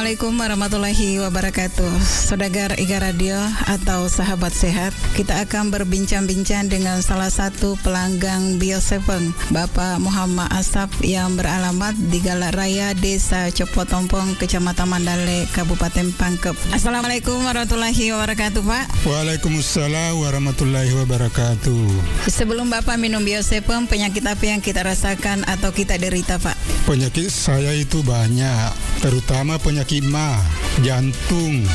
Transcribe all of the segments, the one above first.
Assalamualaikum warahmatullahi wabarakatuh. Saudagar Iga Radio atau sahabat sehat, kita akan berbincang-bincang dengan salah satu pelanggan Bio7, Bapak Muhammad Asap yang beralamat di Galak Raya, Desa Copotompong, Kecamatan Mandale, Kabupaten Pangkep. Assalamualaikum warahmatullahi wabarakatuh, Pak. Waalaikumsalam warahmatullahi wabarakatuh. Sebelum Bapak minum Bio7, penyakit apa yang kita rasakan atau kita derita, Pak? Penyakit saya itu banyak, terutama penyakit mah, jantung,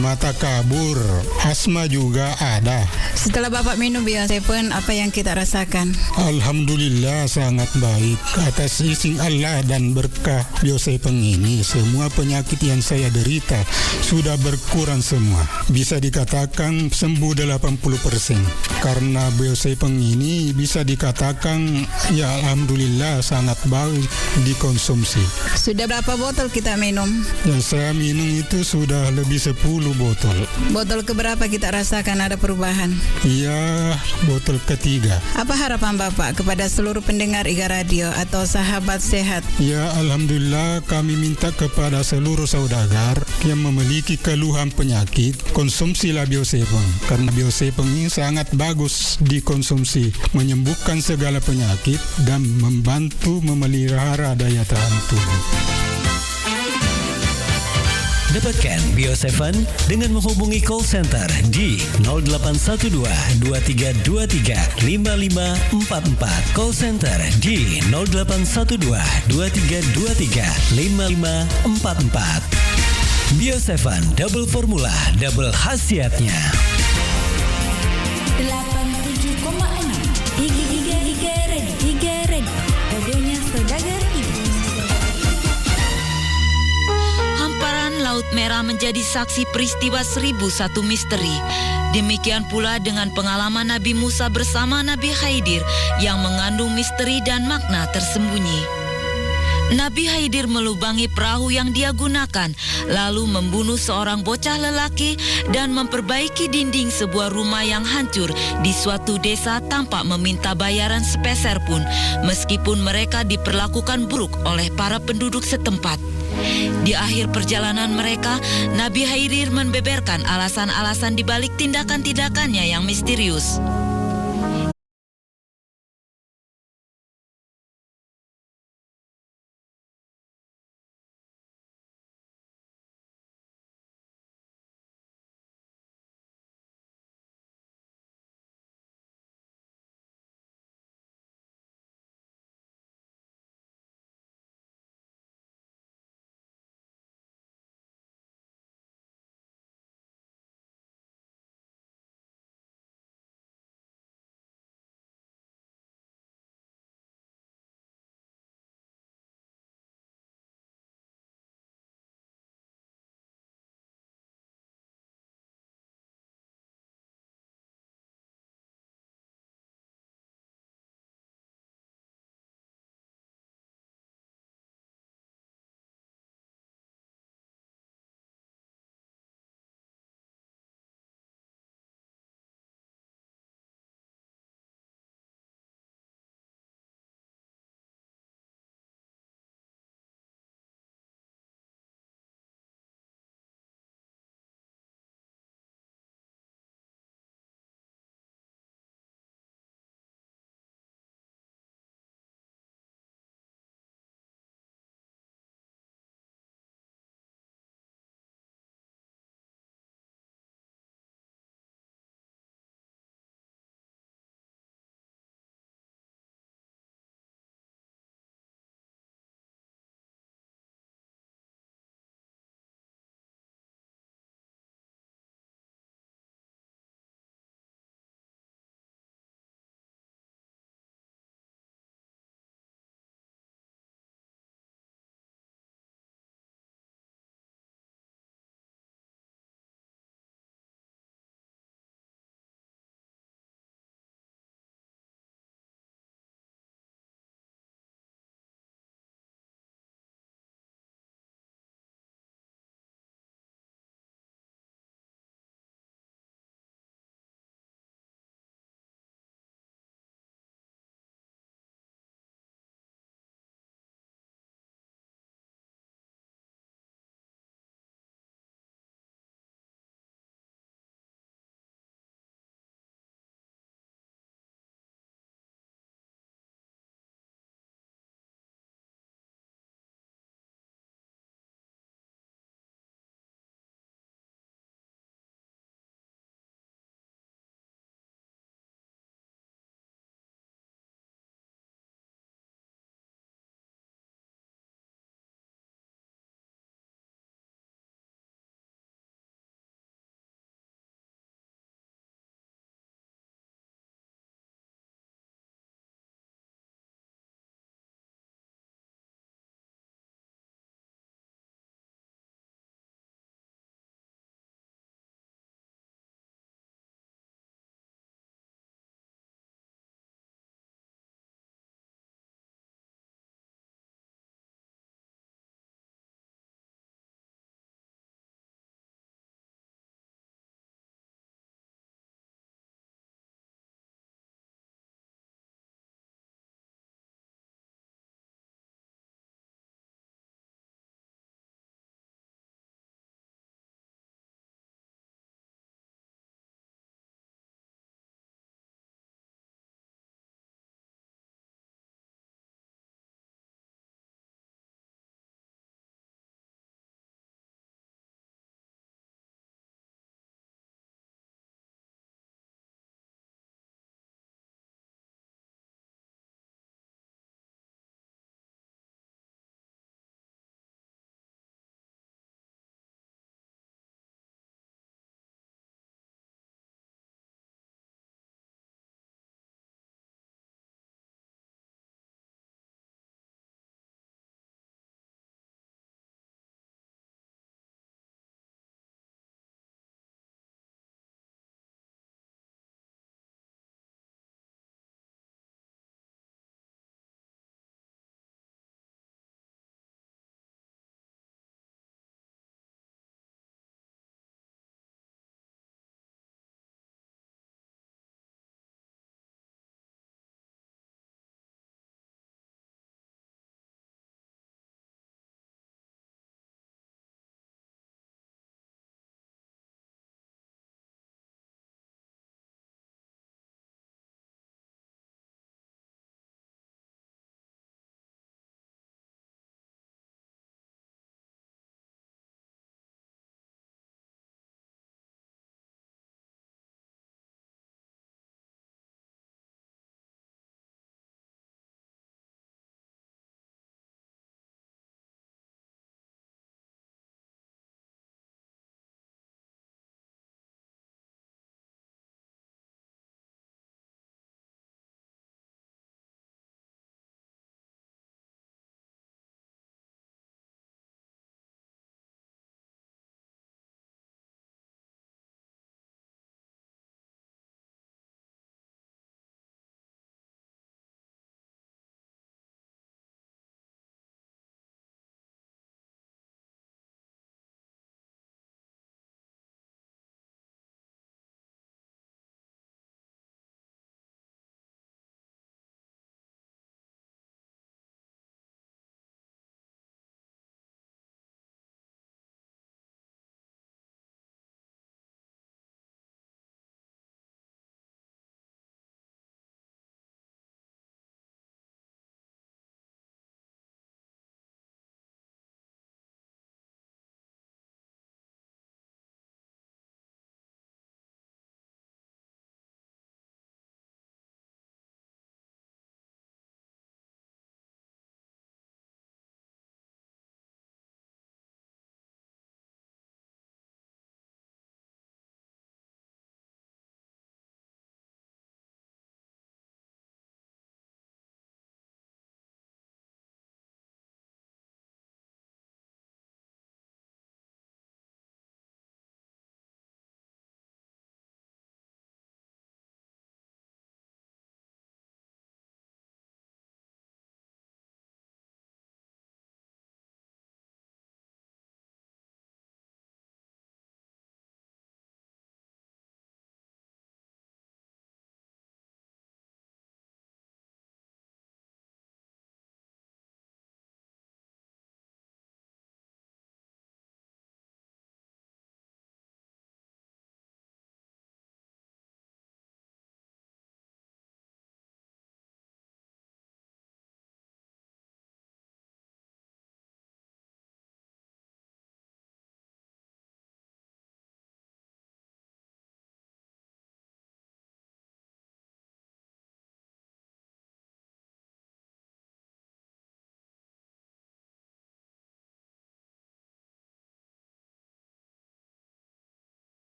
mata kabur, asma juga ada. Setelah Bapak minum Bio7, apa yang kita rasakan? Alhamdulillah sangat baik. Atas izin Allah dan berkah Bio7 ini, semua penyakit yang saya derita sudah berkurang semua. Bisa dikatakan sembuh 80%. Karena Bio7 ini bisa dikatakan ya alhamdulillah sangat baik dikonsumsi. Sudah berapa botol kita minum? Yang saya minum itu sudah lebih 10 botol. Botol keberapa kita rasakan ada perubahan? Iya, botol ketiga. Apa harapan Bapak kepada seluruh pendengar Iga Radio atau sahabat sehat? Ya, alhamdulillah kami minta kepada seluruh saudagar yang memiliki keluhan penyakit, konsumsilah Bio7. Karena Bio7 ini sangat bagus dikonsumsi, menyembuhkan segala penyakit dan membantu memelihara daya tahan tubuh. Dapatkan Bio7 dengan menghubungi call center di 0812 2323 5544. Call center di 0812 2323 5544. Bio7 double formula, double khasiatnya. 87,6 Iga Red radionya saudagar Ibu. Hamparan Laut Merah menjadi saksi peristiwa 1001 misteri. Demikian pula dengan pengalaman Nabi Musa bersama Nabi Khidir yang mengandung misteri dan makna tersembunyi. Nabi Khidir melubangi perahu yang dia gunakan, lalu membunuh seorang bocah lelaki dan memperbaiki dinding sebuah rumah yang hancur di suatu desa tanpa meminta bayaran sepeser pun, meskipun mereka diperlakukan buruk oleh para penduduk setempat. Di akhir perjalanan mereka, Nabi Khidir membeberkan alasan-alasan di balik tindakan-tindakannya yang misterius.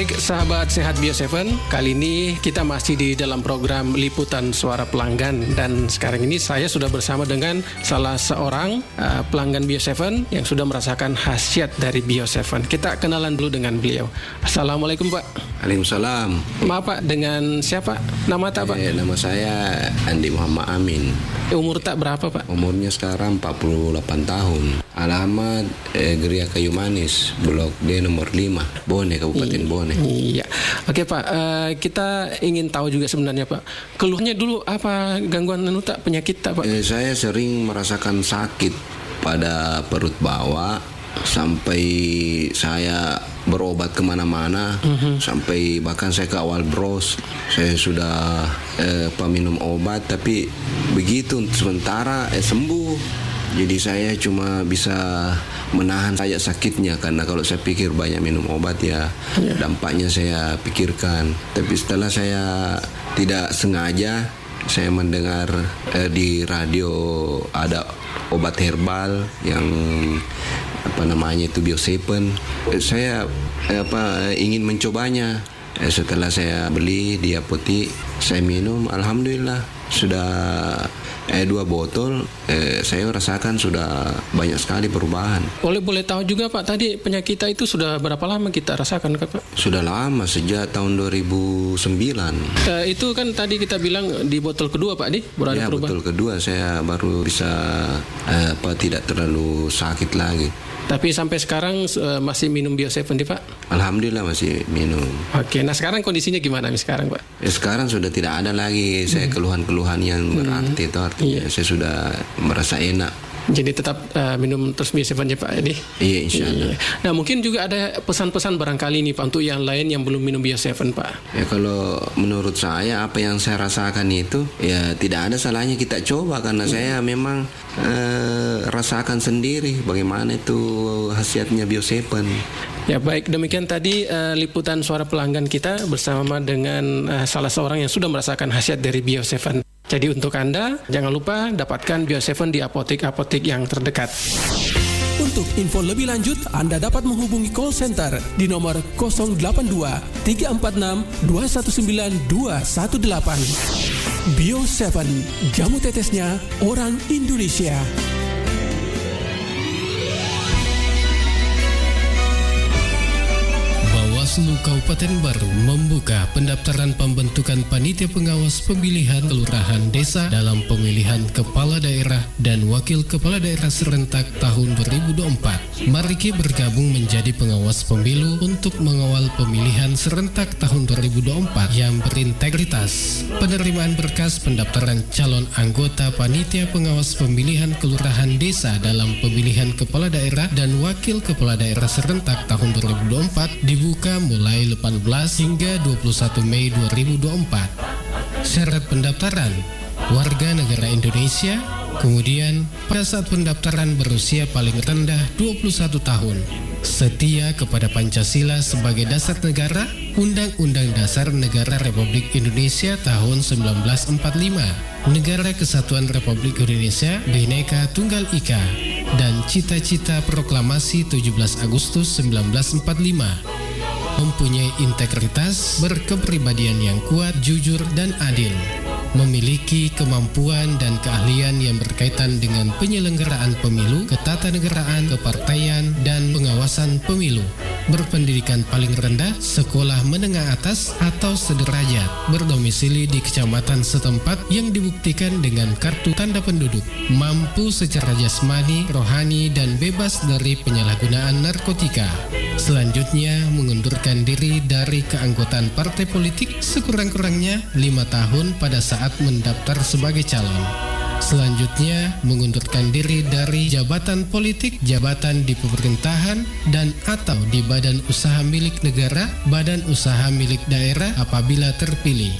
Baik, sahabat Sehat Bio7, kali ini kita masih di dalam program Liputan Suara Pelanggan, dan sekarang ini saya sudah bersama dengan salah seorang pelanggan Bio7 yang sudah merasakan khasiat dari Bio7. Kita kenalan dulu dengan beliau. Assalamualaikum Pak. Waalaikumsalam. Maaf Pak, dengan siapa? Nama tak Pak? Nama saya Andi Muhammad Amin. Umur tak berapa Pak? Umurnya sekarang 48 tahun. Alamat Geria Kayu Manis, Blok D nomor 5, Bone, Kabupaten Bone. Iya. Oke Pak, kita ingin tahu juga sebenarnya Pak, keluhnya dulu apa, gangguan tak, penyakit tak Pak? Saya sering merasakan sakit pada perut bawah, sampai saya berobat kemana-mana, sampai bahkan saya ke awal bros, saya sudah minum obat, tapi begitu sementara sembuh. Jadi saya cuma bisa menahan saja sakitnya, karena kalau saya pikir banyak minum obat ya dampaknya saya pikirkan. Tapi setelah saya tidak sengaja, saya mendengar di radio ada obat herbal yang itu Bio7. Saya ingin mencobanya. Setelah saya beli di apotek, saya minum, alhamdulillah sudah 2 botol, saya rasakan sudah banyak sekali perubahan. Boleh tahu juga Pak, tadi penyakit kita itu sudah berapa lama kita rasakan Pak? Sudah lama, sejak tahun 2009. Itu kan tadi kita bilang di botol kedua Pak, baru ada perubahan. Botol kedua saya baru bisa tidak terlalu sakit lagi. Tapi sampai sekarang masih minum Bio7 Pak? Alhamdulillah masih minum. Oke, nah sekarang kondisinya gimana sekarang Pak? Sekarang sudah tidak ada lagi saya keluhan-keluhan yang berarti itu artinya saya sudah merasa enak. Jadi tetap minum terus Bio7 ya Pak ini? Iya, insya Allah. Nah mungkin juga ada pesan-pesan barangkali nih Pak untuk yang lain yang belum minum Bio7 Pak. Ya kalau menurut saya apa yang saya rasakan itu ya tidak ada salahnya kita coba, karena saya memang rasakan sendiri bagaimana itu khasiatnya Bio7. Ya baik, demikian tadi liputan suara pelanggan kita bersama dengan salah seorang yang sudah merasakan khasiat dari Bio7. Jadi untuk Anda, jangan lupa dapatkan Bio7 di apotek-apotek yang terdekat. Untuk info lebih lanjut, Anda dapat menghubungi call center di nomor 082 346 219 218. Bio7, jamu tetesnya orang Indonesia. Bawaslu Kabupaten Baru membuka pendaftaran pembentukan panitia pengawas pemilihan kelurahan desa dalam pemilihan kepala daerah dan wakil kepala daerah serentak tahun 2024. Mari kita bergabung menjadi pengawas pemilu untuk mengawal pemilihan serentak tahun 2024 yang berintegritas. Penerimaan berkas pendaftaran calon anggota panitia pengawas pemilihan kelurahan desa dalam pemilihan kepala daerah dan wakil kepala daerah serentak tahun 2024 dibuka mulai 18 hingga 21 Mei 2024. Syarat pendaftaran: warga negara Indonesia, kemudian pada saat pendaftaran berusia paling rendah 21 tahun, setia kepada Pancasila sebagai dasar negara, Undang-Undang Dasar Negara Republik Indonesia tahun 1945, Negara Kesatuan Republik Indonesia Bhinneka Tunggal Ika, dan cita-cita proklamasi 17 Agustus 1945. Mempunyai integritas, berkepribadian yang kuat, jujur, dan adil. Memiliki kemampuan dan keahlian yang berkaitan dengan penyelenggaraan pemilu, ketatanegaraan, kepartaian, dan pengawasan pemilu. Berpendidikan paling rendah, sekolah menengah atas atau sederajat, berdomisili di kecamatan setempat yang dibuktikan dengan kartu tanda penduduk, mampu secara jasmani, rohani, dan bebas dari penyalahgunaan narkotika. Selanjutnya, mengundurkan diri dari keanggotaan partai politik sekurang-kurangnya 5 tahun pada saat mendaftar sebagai calon. Selanjutnya, mengundurkan diri dari jabatan politik, jabatan di pemerintahan, dan atau di badan usaha milik negara, badan usaha milik daerah apabila terpilih.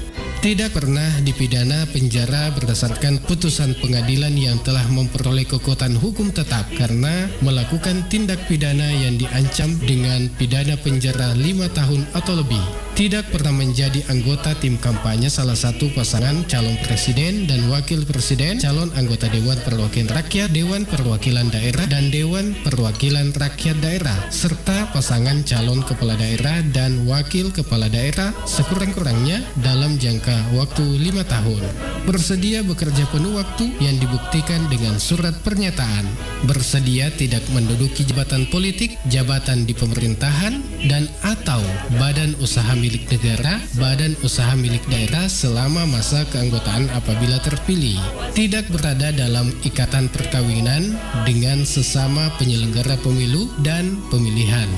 Tidak pernah dipidana penjara berdasarkan putusan pengadilan yang telah memperoleh kekuatan hukum tetap karena melakukan tindak pidana yang diancam dengan pidana penjara 5 tahun atau lebih. tidak pernah menjadi anggota tim kampanye salah satu pasangan calon presiden dan wakil presiden, calon anggota Dewan Perwakilan Rakyat, Dewan Perwakilan Daerah, dan Dewan Perwakilan Rakyat Daerah, serta pasangan calon kepala daerah dan wakil kepala daerah sekurang-kurangnya dalam jangka waktu 5 tahun. Bersedia bekerja penuh waktu yang dibuktikan dengan surat pernyataan. Bersedia tidak menduduki jabatan politik, jabatan di pemerintahan, dan atau badan usaha milik negara, badan usaha milik daerah selama masa keanggotaan apabila terpilih. Tidak berada dalam ikatan perkawinan dengan sesama penyelenggara pemilu dan pemilihan.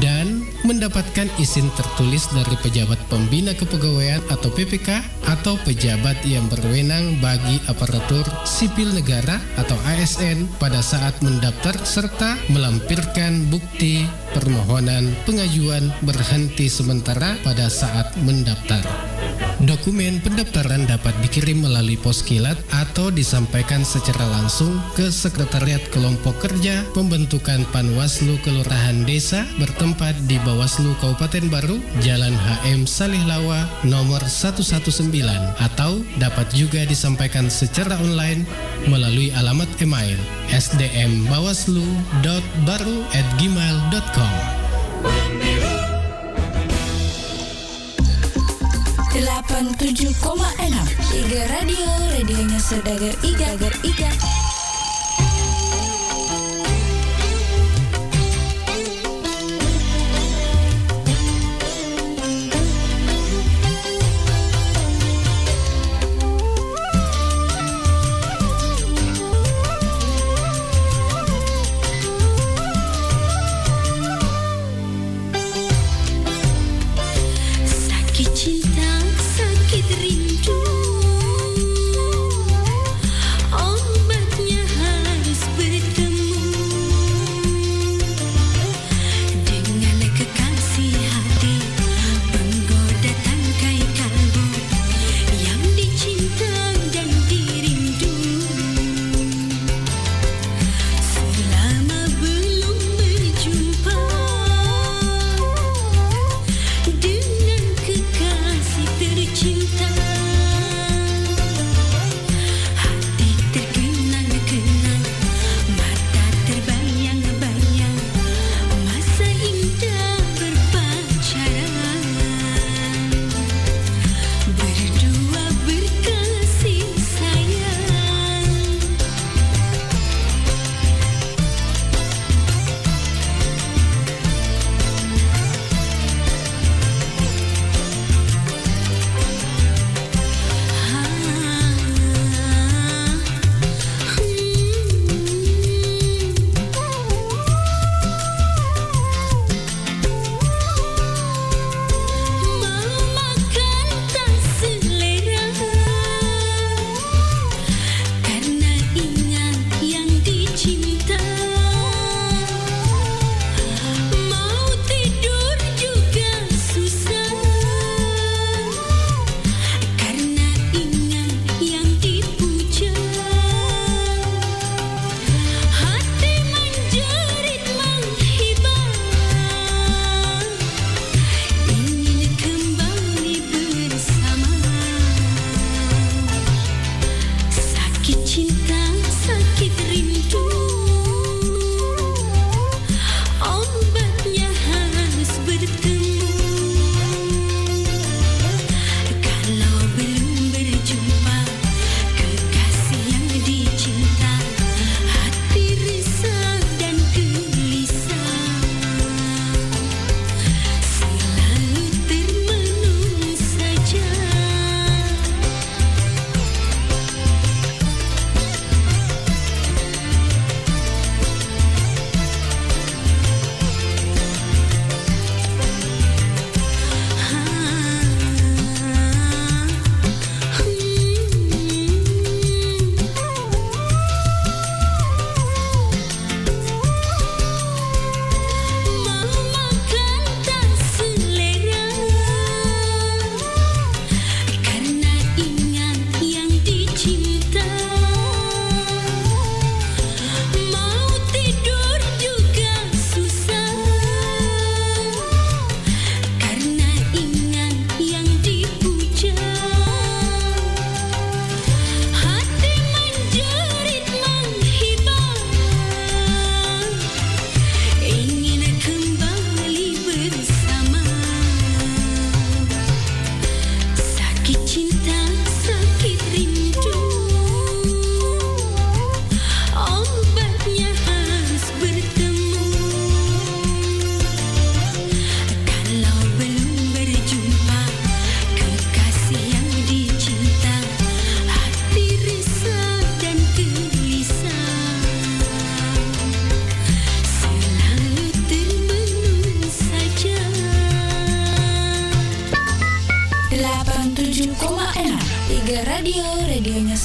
Dan mendapatkan izin tertulis dari pejabat pembina kepegawaian atau PPK atau pejabat yang berwenang bagi aparatur sipil negara atau ASN pada saat mendaftar serta melampirkan bukti permohonan pengajuan berhenti sementara pada saat mendaftar. Dokumen pendaftaran dapat dikirim melalui pos kilat atau disampaikan secara langsung ke Sekretariat Kelompok Kerja Pembentukan Panwaslu Kelurahan Desa bertempat di Bawaslu Kabupaten Baru, Jalan HM Salihlawa nomor 119, atau dapat juga disampaikan secara online melalui alamat email sdmbawaslu.baru@gmail.com. 87,6 Iga Radio, radionya Saudagar Iga. Sakit cinta, sakit rindu, obat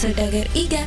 Saudagar Iga.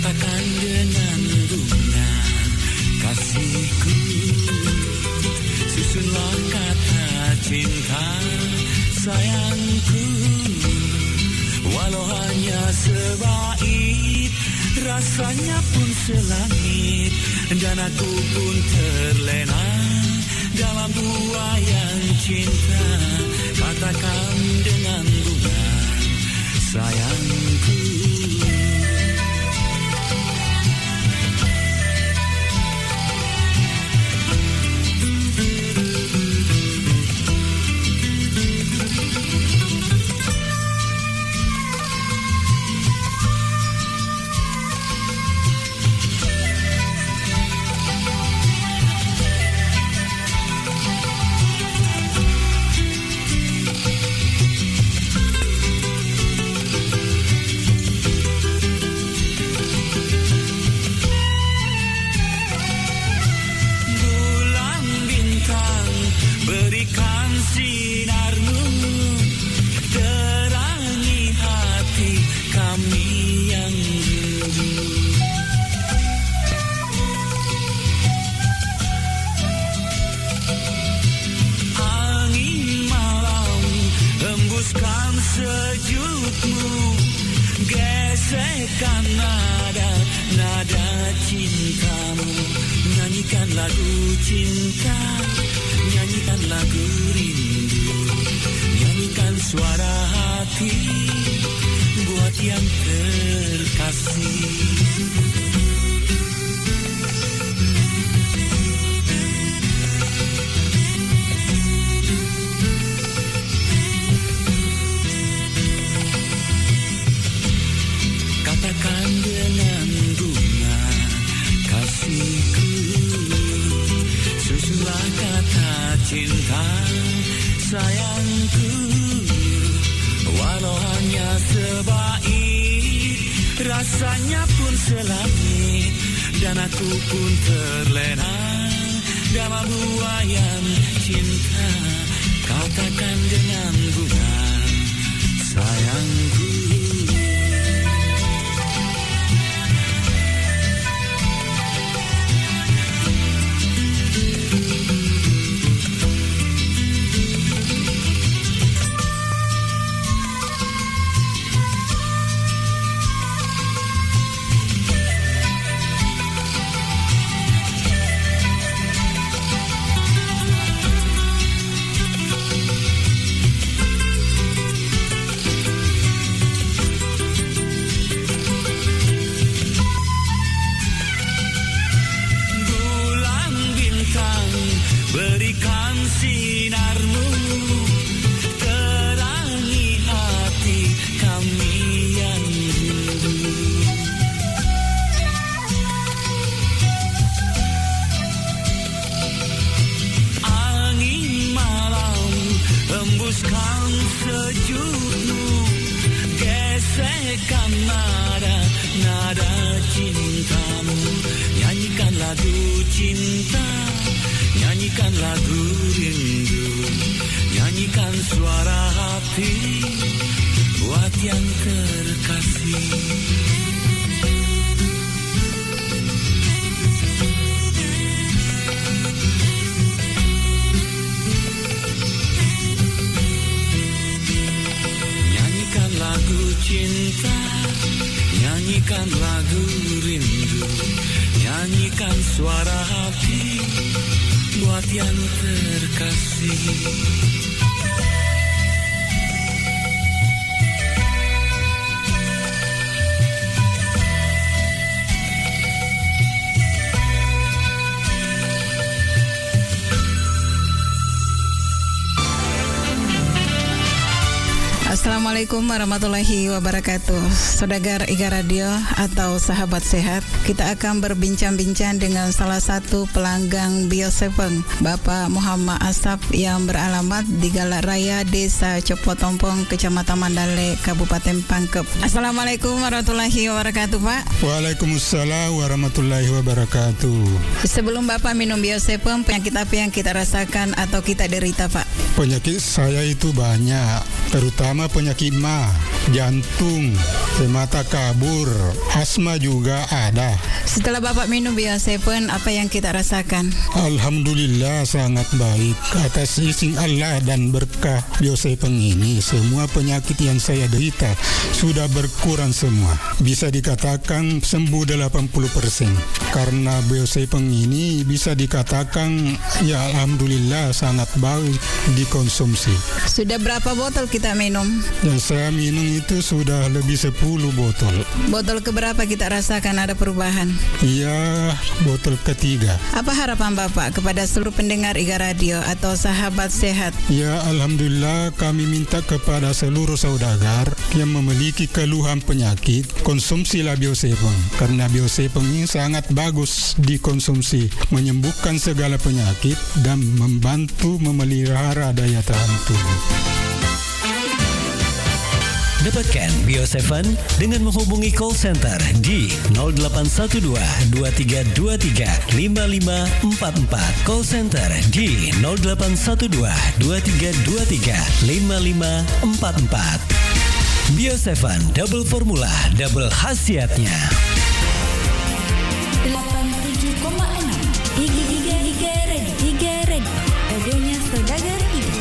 katakan dengan bunga kasihku, susunlah kata cinta sayangku, walau hanya sebait, rasanya pun selangit, dan aku pun terlena dalam buaian cinta. Katakan dengan bunga sayangku. Gesekan nada cintamu, nyanyikan lagu cinta, nyanyikan lagu rindu, nyanyikan suara hati buat yang terkasih. Katakan dengan bunga kasihku, susunlah kata cinta sayangku, walau hanya sebait, rasanya pun selangit, dan aku pun terlena dalam buaian cinta. Katakan dengan bunga sayangku. Berikan sinarmu, terangi hati kami yang rindu. Angin malam hembuskan sejukmu, gesekan nada cintamu, nyanyikan lagu cinta, nyanyikan lagu rindu, nyanyikan suara hati buat yang terkasih. Nyanyikan lagu cinta, nyanyikan lagu rindu, nyanyikan suara hati buat yang terkasih. Assalamualaikum warahmatullahi wabarakatuh. Saudagar Iga Radio atau sahabat sehat, kita akan berbincang-bincang dengan salah satu pelanggang Bio7, Bapak Muhammad Asap yang beralamat di Galak Raya, Desa Copotompong, Kecamatan Mandale, Kabupaten Pangkep. Assalamualaikum warahmatullahi wabarakatuh, Pak. Waalaikumsalam warahmatullahi wabarakatuh. Sebelum Bapak minum Bio7, penyakit apa yang kita rasakan atau kita derita, Pak? Penyakit saya itu banyak, terutama penyakit penyakit mah, jantung, mata kabur, asma juga ada. Setelah Bapak minum Bio7, apa yang kita rasakan? Alhamdulillah sangat baik. Atas izin Allah dan berkah Bio7 ini, semua penyakit yang saya derita sudah berkurang semua. Bisa dikatakan sembuh 80%. Karena Bio7 ini bisa dikatakan ya alhamdulillah sangat baik dikonsumsi. Sudah berapa botol kita minum? Yang saya minum itu sudah lebih 10 botol. Botol keberapa kita rasakan ada perubahan? Iya, botol ketiga. Apa harapan Bapak kepada seluruh pendengar IGA Radio atau sahabat sehat? Ya, alhamdulillah kami minta kepada seluruh saudagar yang memiliki keluhan penyakit, konsumsilah Bio7 karena Bio7 ini sangat bagus dikonsumsi, menyembuhkan segala penyakit dan membantu memelihara daya tahan tubuh. Dapatkan Bio7 dengan menghubungi call center di 0812 2323 5544. Call center di 0812 2323 5544. Bio7 double formula, double khasiatnya. 87,6 IGA Radio, radionya Saudagar IGA.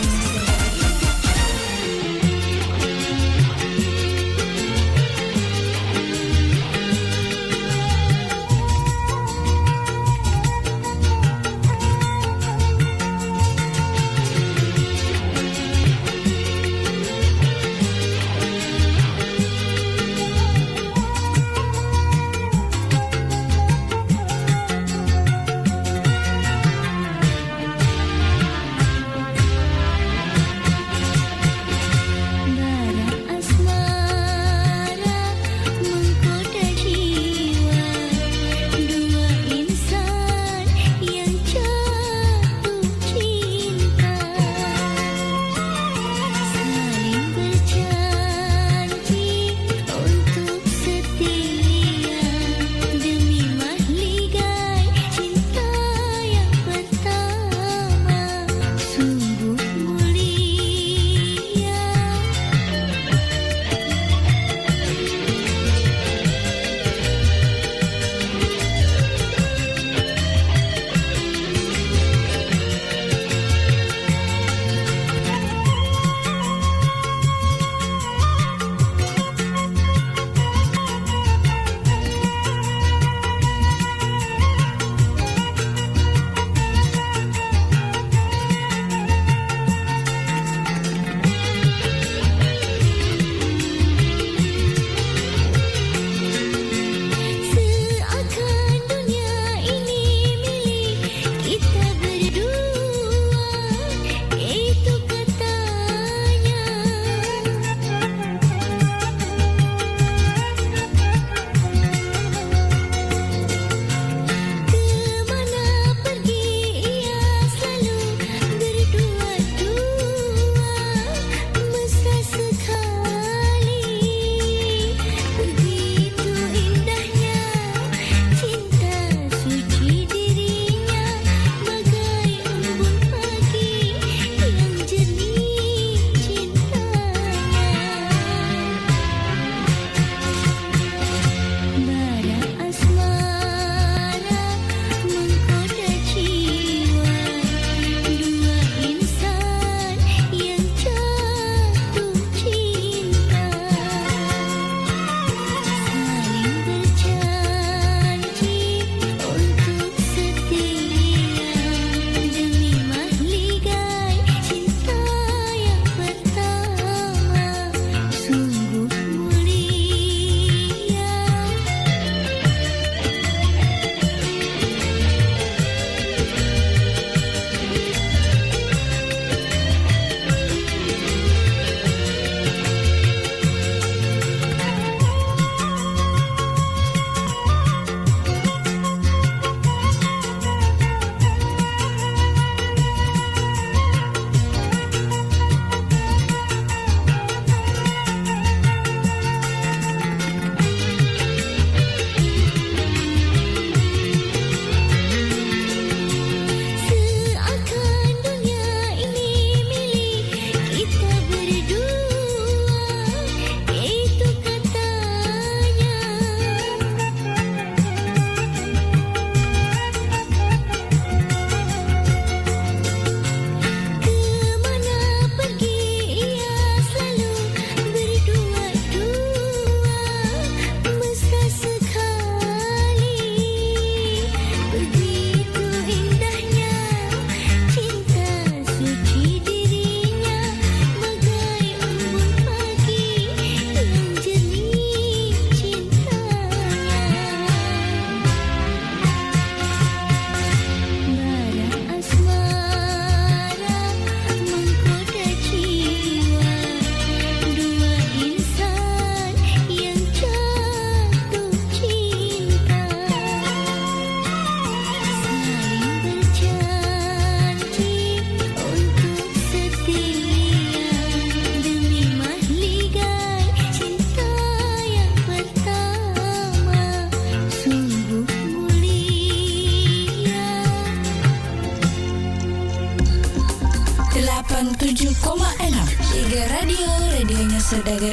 Saudagar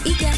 Iga.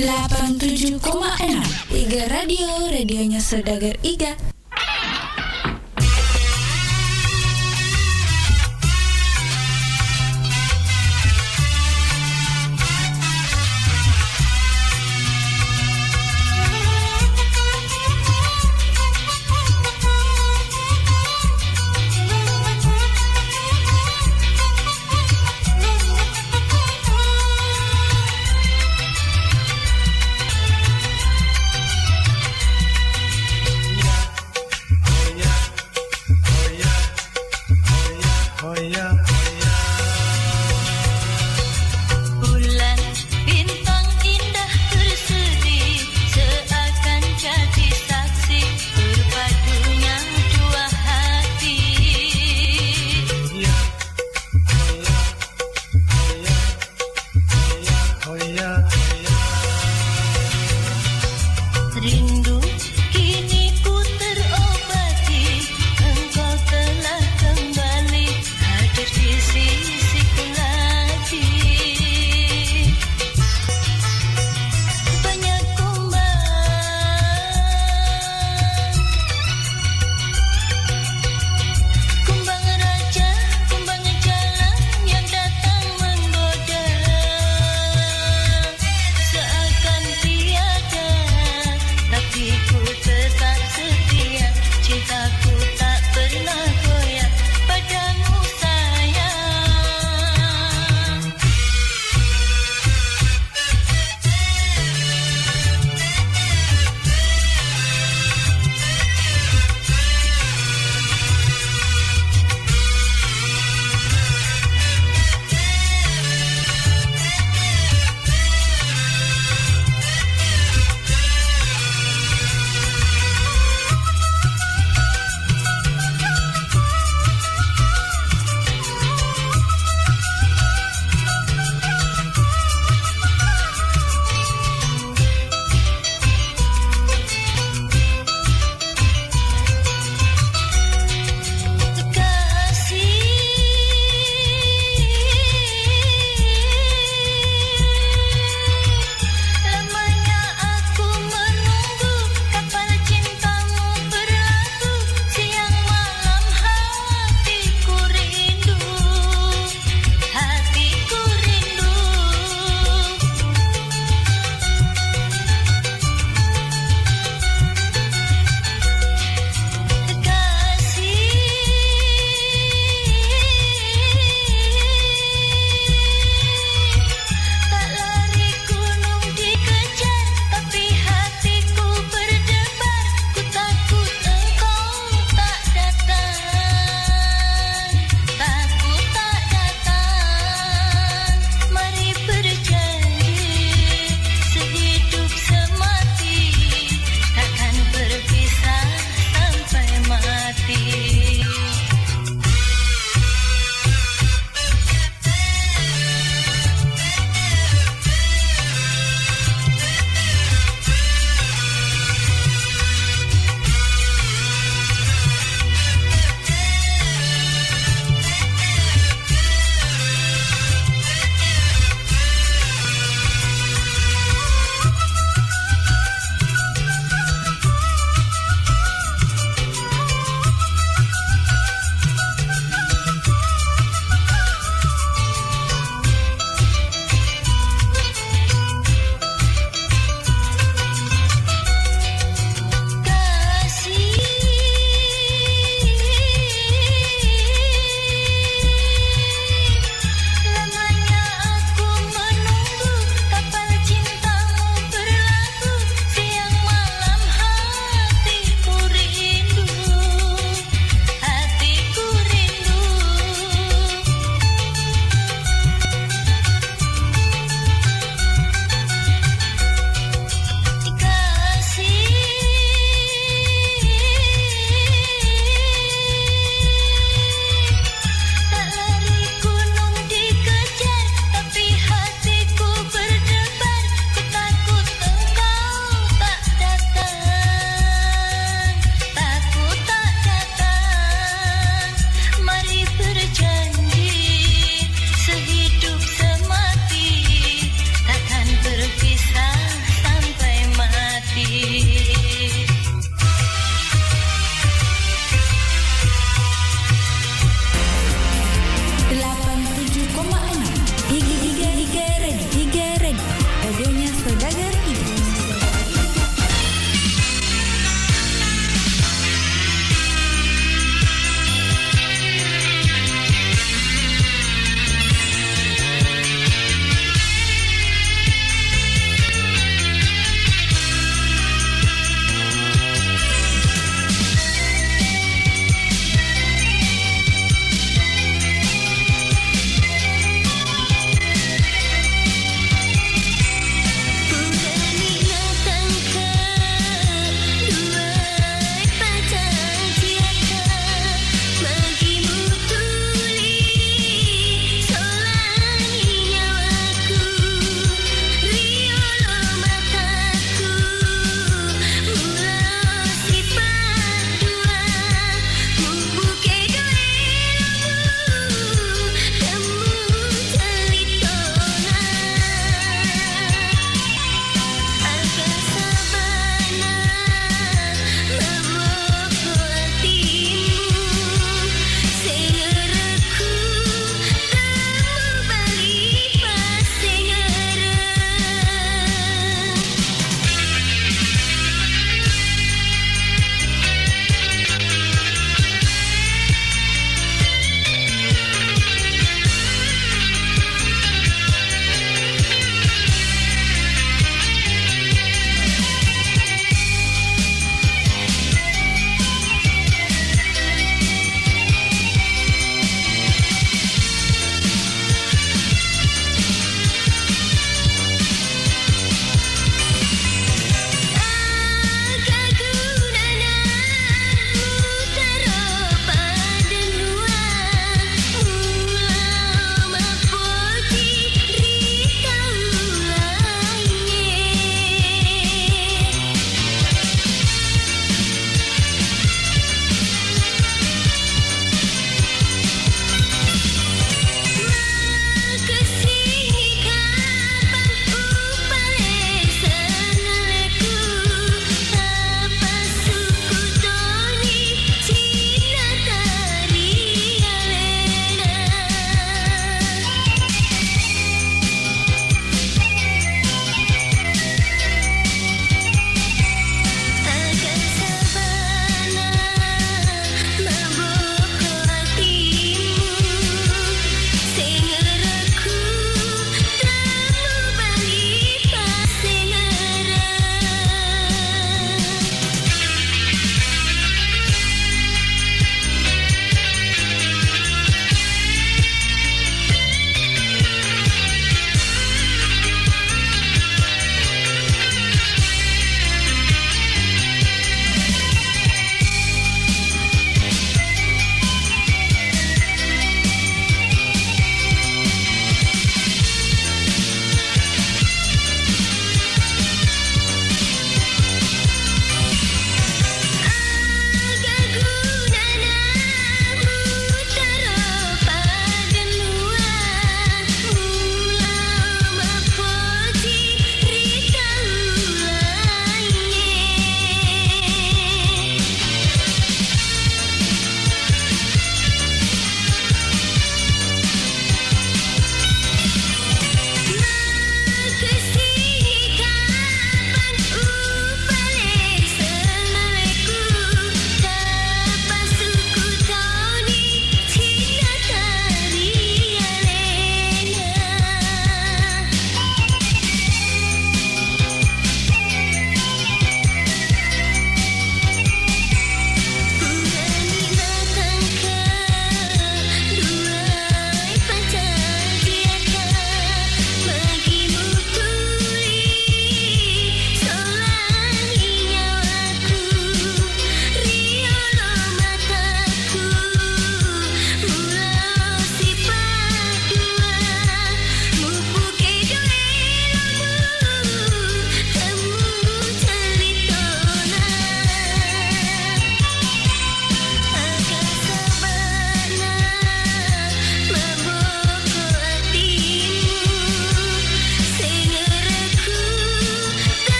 87,6 Iga Radio, radionya Saudagar Iga.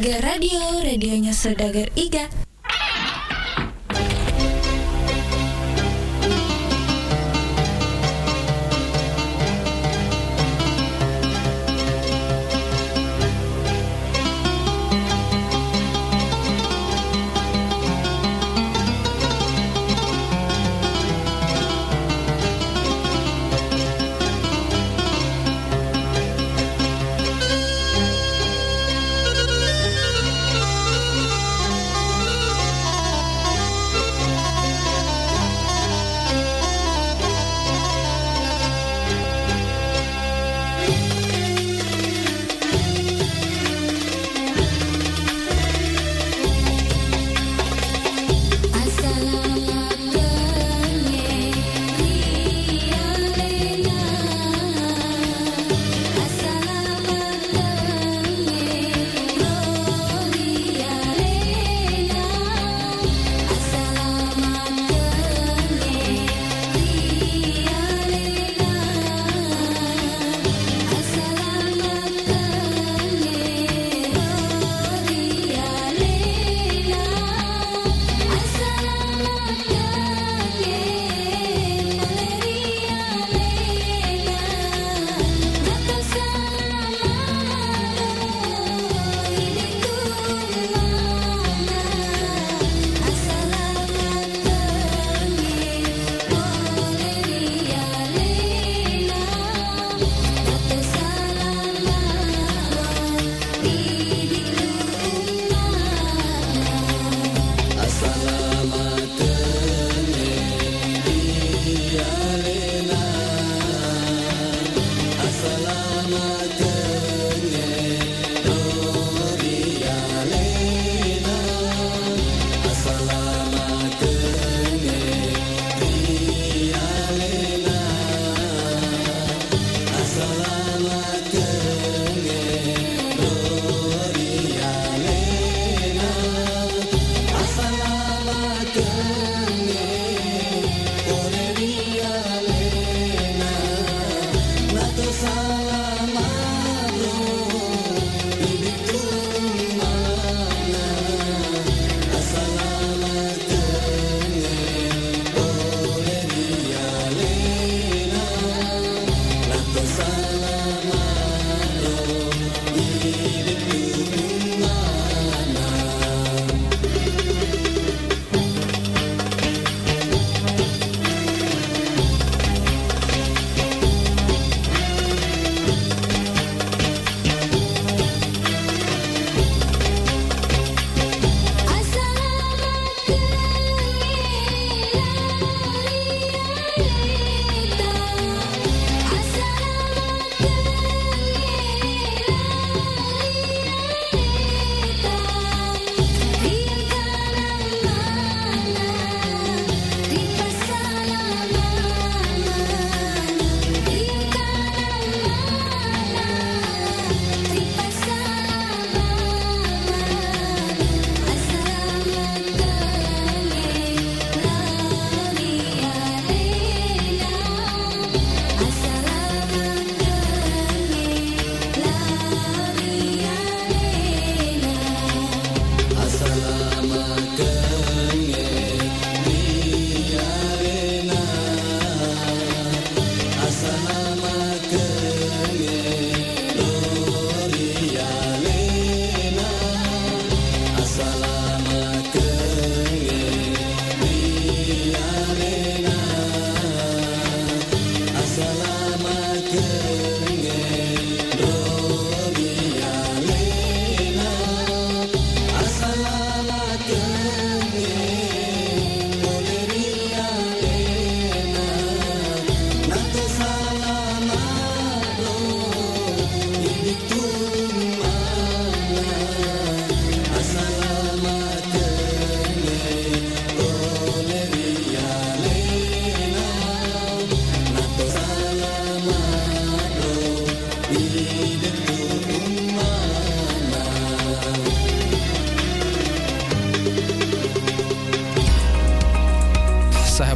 Iga Radio, radionya Saudagar Iga.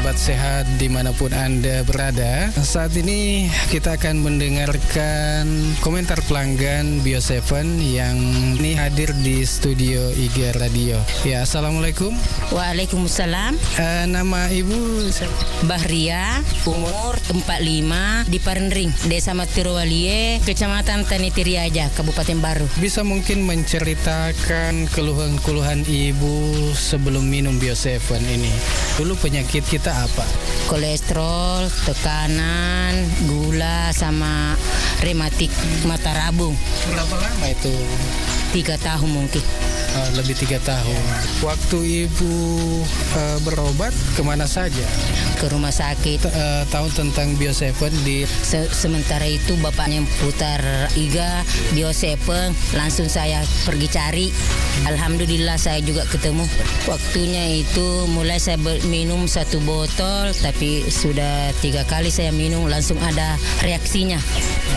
sahabat sehat dimanapun Anda berada. Saat ini kita akan mendengarkan komentar pelanggan Bio7 yang ini hadir di studio IG Radio. Ya, Assalamualaikum. Waalaikumsalam. Nama Ibu? Bahria, umur 45, di Parenring, Desa Matirowalie, Kecamatan Tanitiriaja, Kabupaten Baru. Bisa mungkin menceritakan keluhan-keluhan Ibu sebelum minum Bio7 ini. Dulu penyakit kita apa? Kolesterol, tekanan, gula, sama rematik mata rabung. Berapa lama itu? 3 tahun mungkin. Lebih 3 tahun. Waktu Ibu berobat kemana saja? Ke rumah sakit. Tahu tentang Bio7 di sementara itu bapaknya putar IGA Bio7, langsung saya pergi cari. Alhamdulillah saya juga ketemu. Waktunya itu mulai saya minum 1 botol, tapi sudah 3 kali saya minum langsung ada reaksinya.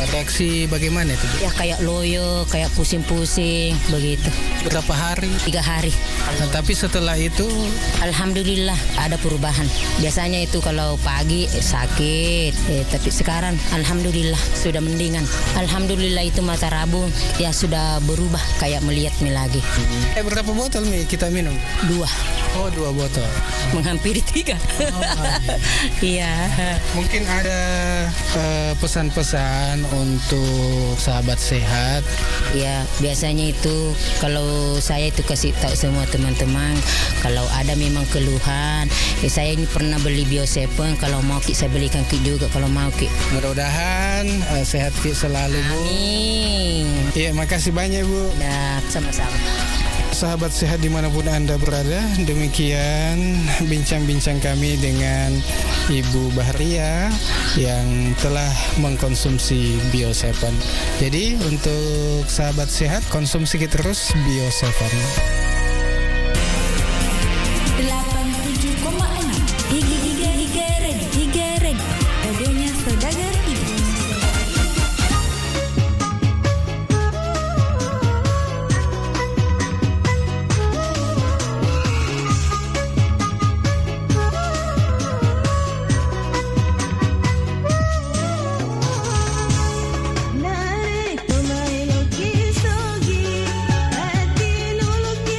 Reaksi bagaimana itu? Ya kayak loyo, kayak pusing-pusing begitu. Berapa hari? 3 hari. Tapi setelah itu alhamdulillah ada perubahan. Biasanya itu kalau pagi sakit, tapi sekarang alhamdulillah sudah mendingan. Alhamdulillah itu mata rabung ya sudah berubah kayak melihat lagi. Berapa botol kita minum? 2. Oh, 2 botol. Menghampiri 3. Iya. Mungkin ada pesan-pesan untuk sahabat sehat. Ya, biasanya itu kalau saya itu kasih tahu semua teman-teman kalau ada memang keluhan, saya ini pernah beli Bio7, kalau mau Ki saya belikan Ki juga kalau mau Ki. Mudah-mudahan sehat Ki selalu, Bu. Amin. Iya, makasih banyak, Bu. Nah, sama-sama. Sahabat sehat dimanapun Anda berada, demikian bincang-bincang kami dengan Ibu Bahria yang telah mengkonsumsi Bio7. Jadi untuk sahabat sehat, konsumsi terus Bio7. 87,6 IG Red, radionya Saudagar Ibu. Nare, tomai loki sogi, hati nuluki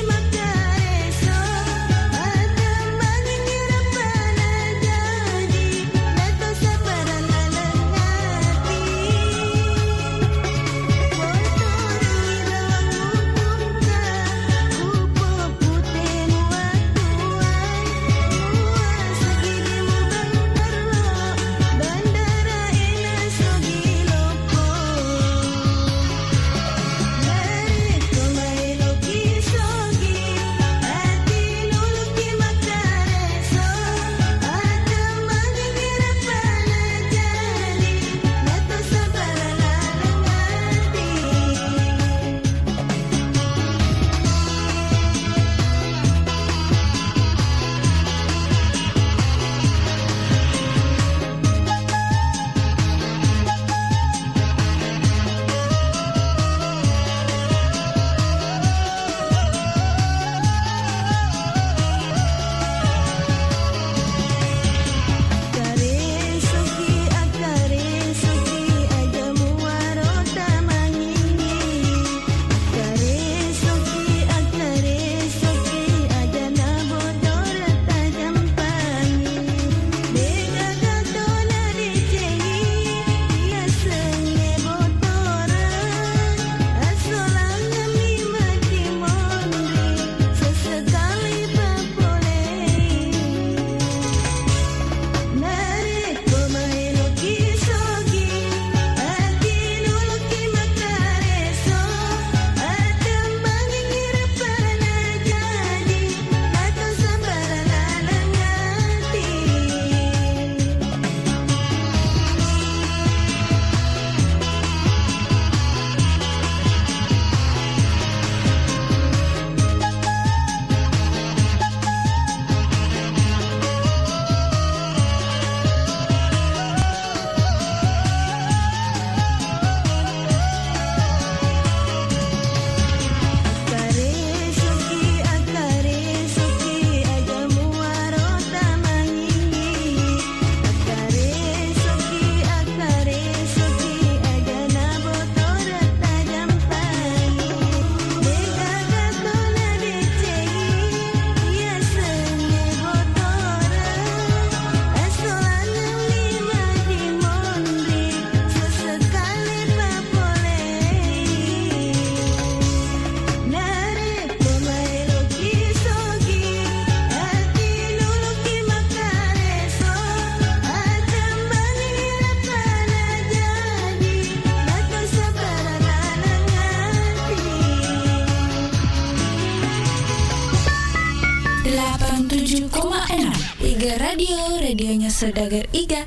Iga Radio, radionya Saudagar Iga.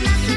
Nasa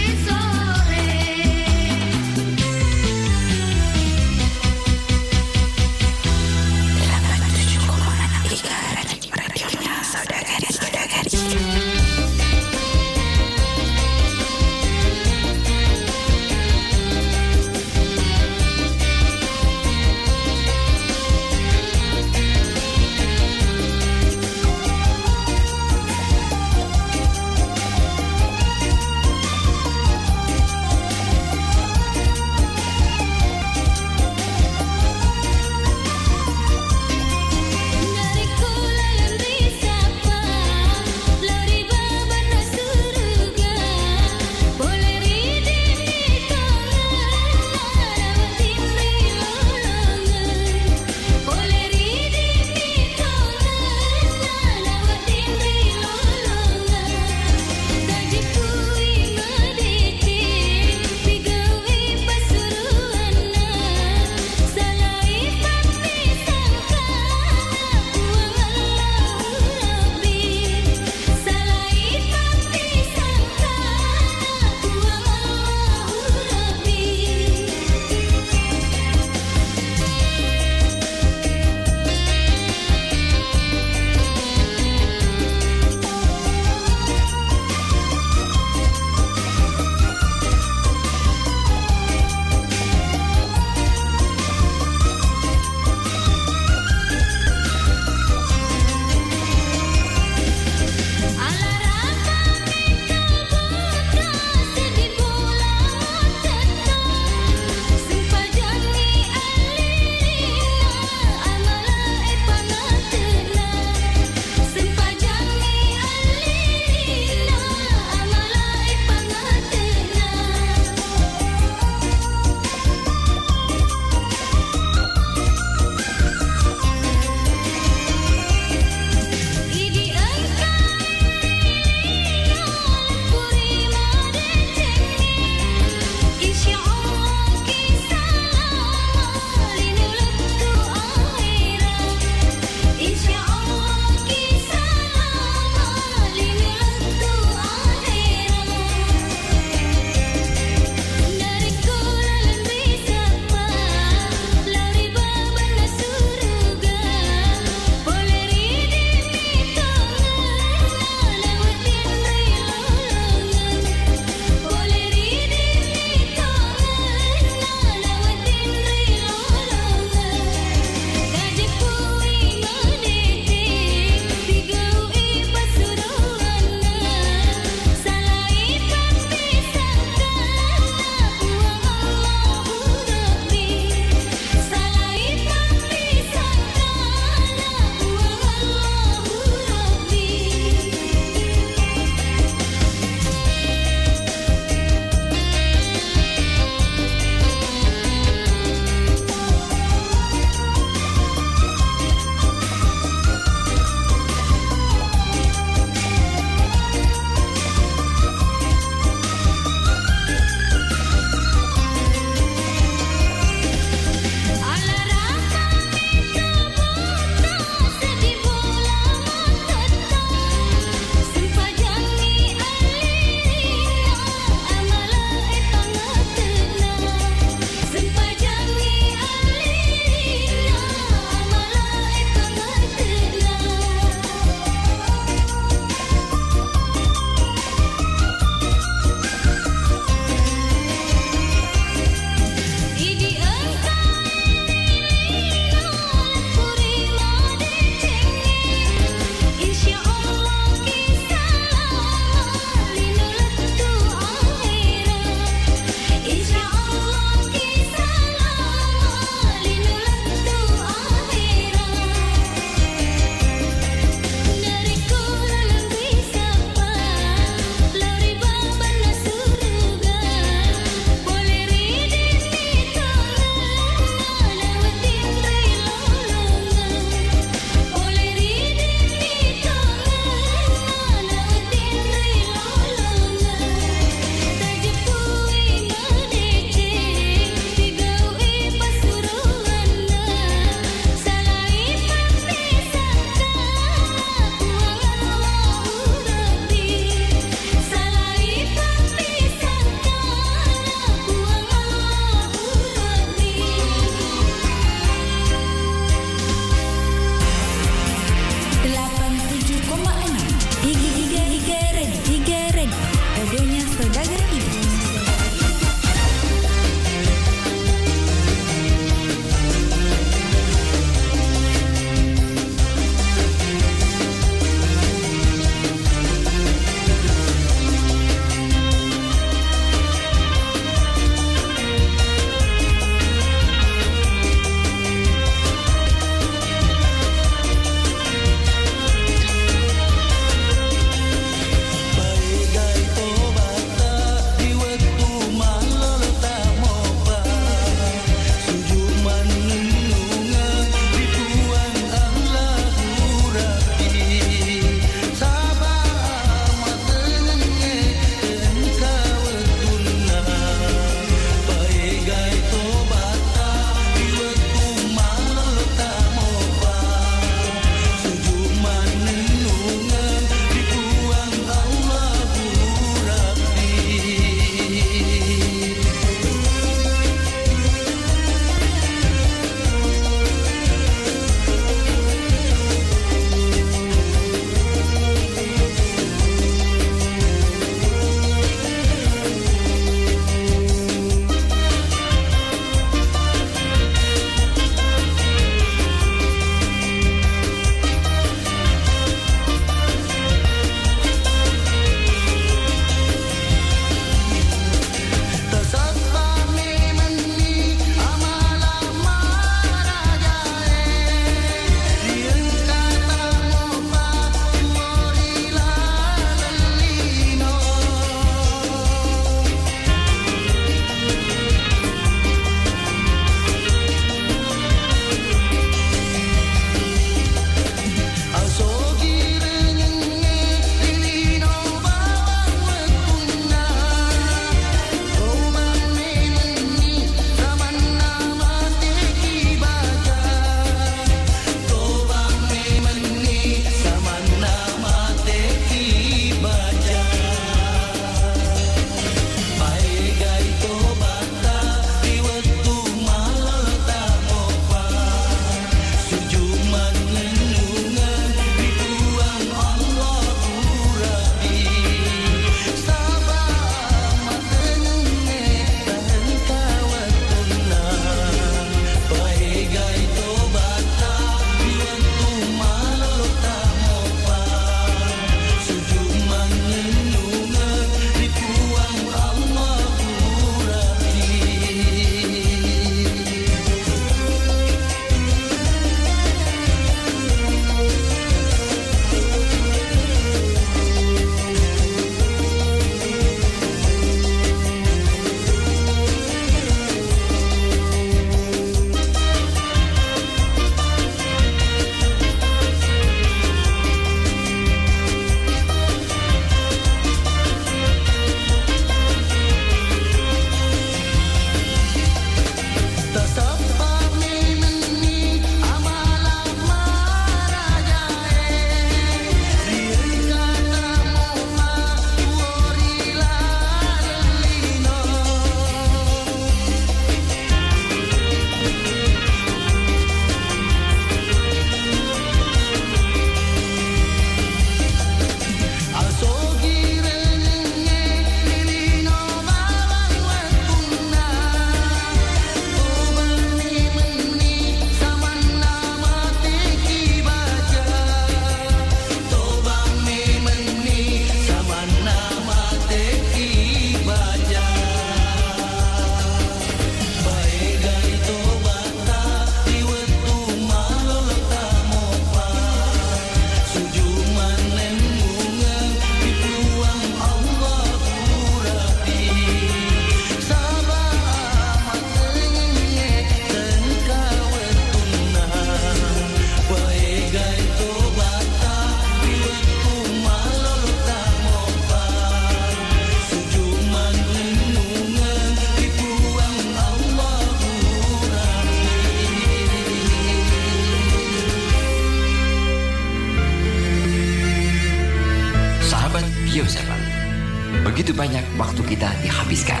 begitu banyak waktu kita dihabiskan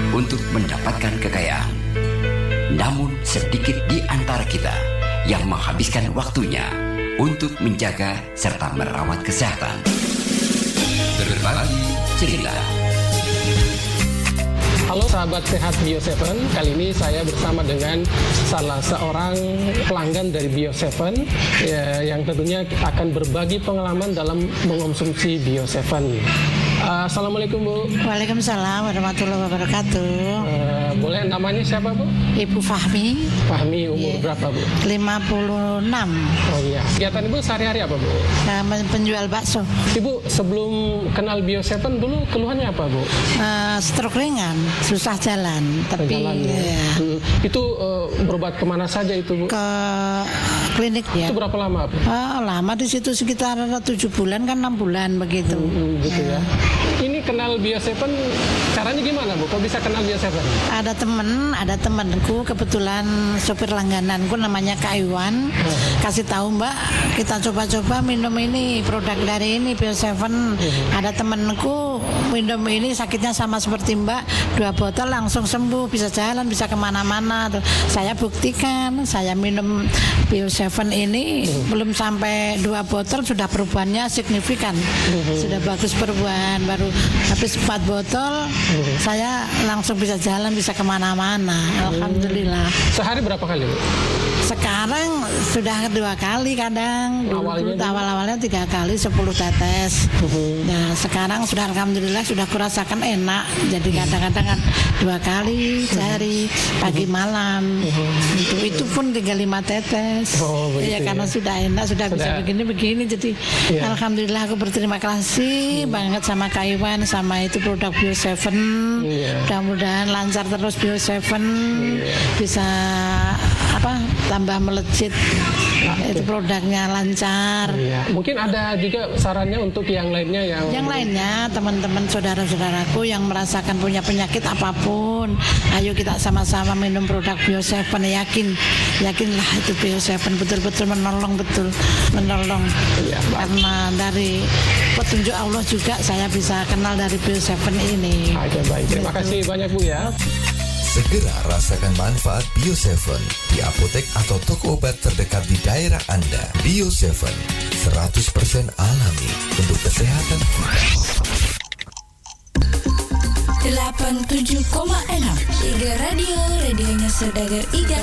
untuk mendapatkan kekayaan. Namun sedikit di antara kita yang menghabiskan waktunya untuk menjaga serta merawat kesehatan. Berbagi cerita. Halo sahabat sehat Bio7, kali ini saya bersama dengan salah seorang pelanggan dari Bio7 yang tentunya akan berbagi pengalaman dalam mengonsumsi Bio7. Assalamualaikum Bu. Waalaikumsalam warahmatullahi wabarakatuh. Boleh namanya siapa Bu? Ibu Fahmi. Fahmi, umur berapa Bu? 56. Oh iya. Kegiatan Ibu sehari-hari apa Bu? Penjual bakso. Ibu sebelum kenal Bio7 dulu keluhannya apa Bu? Stroke ringan, susah jalan. Tapi ya. Itu berobat kemana saja itu Bu? Ke klinik ya. Itu berapa lama Bu? Lama di situ sekitar 7 bulan kan 6 bulan begitu. Gitu ya. Ini kenal Bio7 caranya gimana Bu? Kok bisa kenal Bio7? Ada temanku kebetulan sopir langgananku namanya Kak Iwan. Kasih tahu Mbak, kita coba-coba minum ini, produk dari ini Bio7. Ada temanku minum ini sakitnya sama seperti Mbak, 2 botol langsung sembuh, bisa jalan, bisa kemana-mana. Saya buktikan, saya minum Bio7 ini belum sampai 2 botol sudah perubahannya signifikan, sudah bagus perubahan. Baru habis 4 botol saya langsung bisa jalan, bisa kemana-mana. Alhamdulillah. Sehari berapa kali Bu? Sekarang sudah 2 kali kadang. Awal-awalnya 3 kali 10 tetes. Nah sekarang sudah alhamdulillah sudah kurasakan enak. Jadi kadang-kadang 2 kali sehari, pagi malam. Itu pun tinggal 5 tetes. Ya karena sudah enak, sudah bisa begini-begini. Jadi alhamdulillah aku berterima kasih banget sama Kak Iwan, sama itu produk Bio7. Mudah-mudahan lancar terus Bio7, bisa tambah melejit. Itu produknya lancar. Mungkin ada juga sarannya untuk yang lainnya yang lainnya, teman-teman saudara-saudaraku yang merasakan punya penyakit apapun, ayo kita sama-sama minum produk Bio7. Yakinlah itu Bio7 betul-betul menolong karena dari petunjuk Allah juga saya bisa kenal dari Bio7 ini. Oke, baik. Terima kasih banyak Bu ya. Segera rasakan manfaat Bio7 di apotek atau toko obat terdekat di daerah Anda. Bio7, 100% alami untuk kesehatan kita. 87,6 Iga Radio, radionya Saudagar Iga.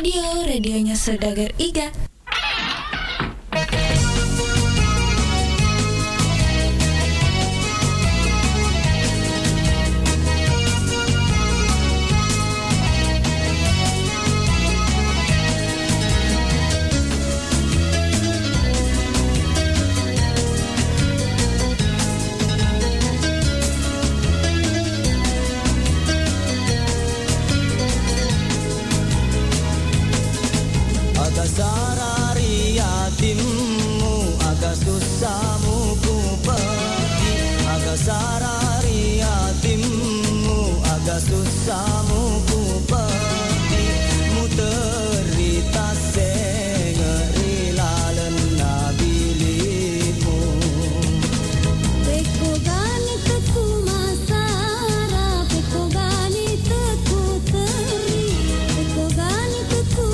Radio, radionya Saudagar Iga. Sarari yatimmu, agak susahmu ku pergi. Agak sarari yatimmu, agak susahmu ku pergi. Mu terita sengeri lalena bilimu. Beko gani teku masara, beko gani teku teri, beko gani teku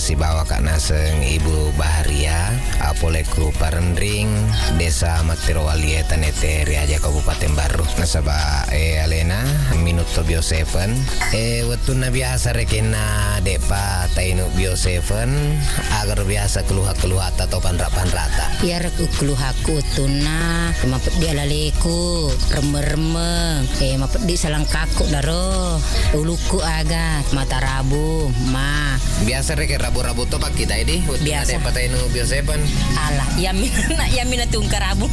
si bawa Kak Naseng Ibu Baharia Apoleku Parendring Desa Matirowalie Tanete Riaja Kabupaten Baru nasaba alena minuto bio 7 wetuna biasa rekena depa tainu bio 7 agar biasa keluha atau panrata biar keluh aku tuna mapet dia laleku remeng mapet di salang kaku daro uluku aga mata rabu ma biasa reke rabu-rabu to pak kita Dai di, Biasa. ada patay no Bio7. Alah, yamin tungkarabu.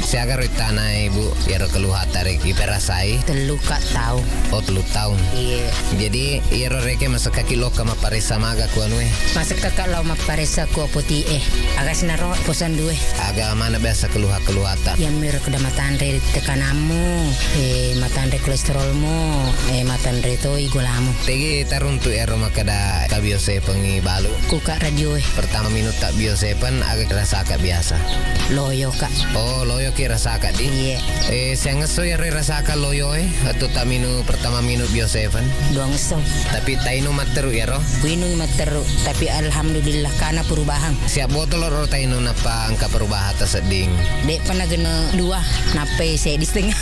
Siaga rit tanah ibu, iro keluhat tarik iperasai. Telu kak tahu. Oh 3 tahun. Iya. Jadi iro reke masa kaki lo kama parisa maga kuanwe. Masa kakak lau maparesa ku putih agak sinaro posan dua. Aga mana biasa keluhat-keluhatan. Yang miro keda matandre tekanamu, matandre kolesterolmu, matandre toi gulamu. Tegi taruntu ero makada ka Bio7 pengi balu. Kuka radio Pertama minut tak Bio7 agak rasa kak biasa. loyo kak. Oh loyo ki rasa kak di. Iya. Saya ngeso ya rasa kak loyo atau tak minum pertama minut Bio7. Doang ngeso. Tapi tainu materu ya roh. Winu materu, tapi alhamdulillah karena perubahan. Siap botol ro tainu napa angka perubahan terseding. Dek pernah gena 2, nape saya di setengah.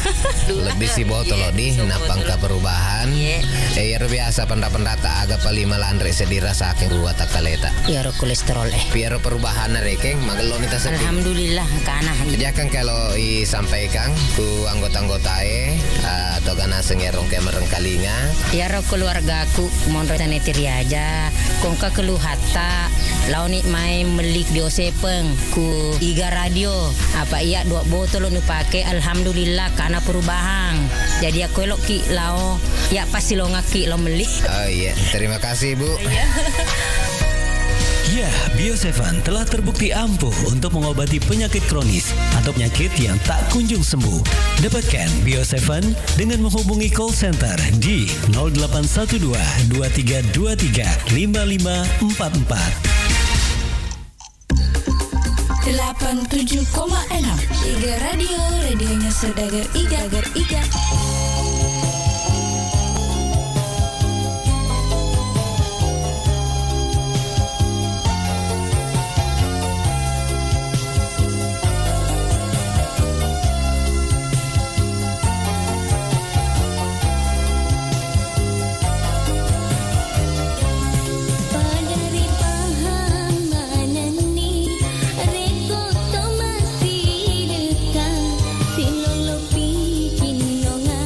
Lebih si botol lo di napa angka perubahan. Ya biasa pendata agak paling malandre sedirasakan ruwa takaleta. Ya ro kolesterol Piero perubahan rekeng magelo nita seding. Alhamdulillah kana. Jangan kalau sampaikan ku anggota-anggota atau kana sengerong ke merengkalinga. Ya ro keluargaku mon sanitiri aja. Kongka keluhata launi mai melik Bio7 ku Iga Radio. Apa iya 2 botol nu pake alhamdulillah karena perubahan. Jadi aku elok ki lao ya pasti lo ngaki lo meli. Oh iya, terima kasih Bu. Ya, Bio7 telah terbukti ampuh untuk mengobati penyakit kronis atau penyakit yang tak kunjung sembuh. Dapatkan Bio7 dengan menghubungi call center di 0812 2323 5544. 87,6 Iga Radio, radionya Saudagar Iga. Padari pahang manani reko to masih dekat silolo pikin nonga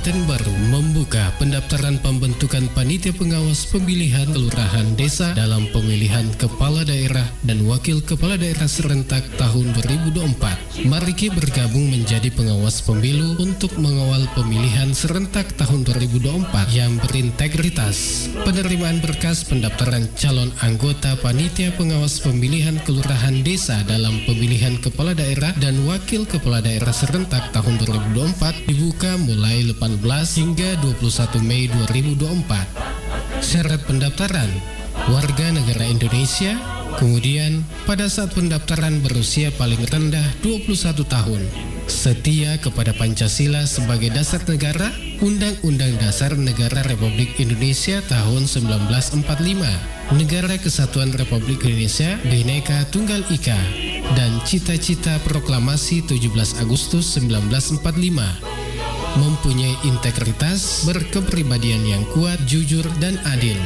Kabupaten Baru membuka pendaftaran pembentukan panitia pengawas pemilihan kelurahan desa dalam pemilihan kepala daerah dan wakil kepala daerah serentak tahun 2024. Mari kita bergabung menjadi pengawas pemilu untuk mengawal pemilihan serentak tahun 2024 yang berintegritas. Penerimaan berkas pendaftaran calon anggota panitia pengawas pemilihan kelurahan desa dalam pemilihan kepala daerah dan wakil kepala daerah serentak tahun 2024 dibuka mulai 18 hingga 21 Mei 2024. Syarat pendaftaran: warga negara Indonesia, kemudian pada saat pendaftaran berusia paling rendah 21 tahun, setia kepada Pancasila sebagai dasar negara, Undang-Undang Dasar Negara Republik Indonesia tahun 1945, Negara Kesatuan Republik Indonesia Bhinneka Tunggal Ika, dan cita-cita proklamasi 17 Agustus 1945. Mempunyai integritas, berkepribadian yang kuat, jujur, dan adil.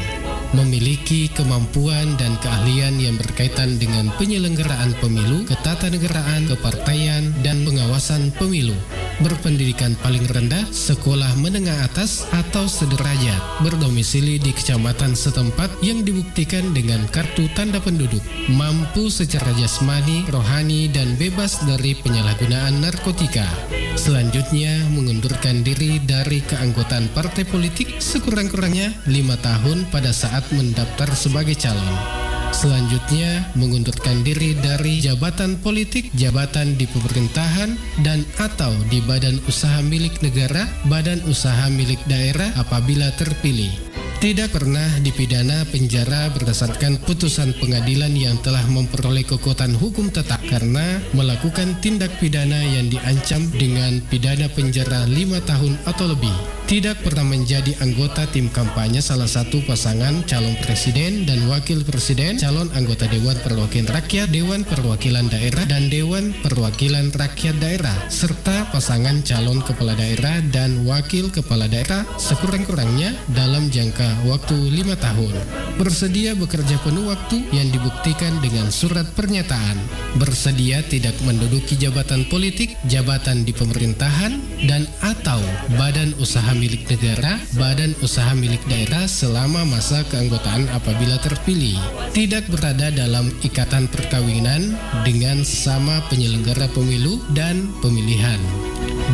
Memiliki kemampuan dan keahlian yang berkaitan dengan penyelenggaraan pemilu, ketatanegaraan, kepartaian, dan pengawasan pemilu. Berpendidikan paling rendah sekolah menengah atas atau sederajat, berdomisili di kecamatan setempat yang dibuktikan dengan kartu tanda penduduk, mampu secara jasmani, rohani, dan bebas dari penyalahgunaan narkotika. Selanjutnya, mengundurkan diri dari keanggotaan partai politik sekurang-kurangnya 5 tahun pada saat mendaftar sebagai calon. Selanjutnya, mengundurkan diri dari jabatan politik, jabatan di pemerintahan, dan atau di badan usaha milik negara, badan usaha milik daerah apabila terpilih. Tidak pernah dipidana penjara berdasarkan putusan pengadilan yang telah memperoleh kekuatan hukum tetap karena melakukan tindak pidana yang diancam dengan pidana penjara 5 tahun atau lebih. Tidak pernah menjadi anggota tim kampanye salah satu pasangan calon presiden dan wakil presiden, calon anggota Dewan Perwakilan Rakyat, Dewan Perwakilan Daerah, dan Dewan Perwakilan Rakyat Daerah, serta pasangan calon kepala daerah dan wakil kepala daerah sekurang-kurangnya dalam jangka waktu 5 tahun. Bersedia bekerja penuh waktu yang dibuktikan dengan surat pernyataan. Bersedia tidak menduduki jabatan politik, jabatan di pemerintahan, dan atau badan usaha milik negara, badan usaha milik daerah selama masa keanggotaan apabila terpilih. Tidak berada dalam ikatan perkawinan dengan sesama penyelenggara pemilu dan pemilihan.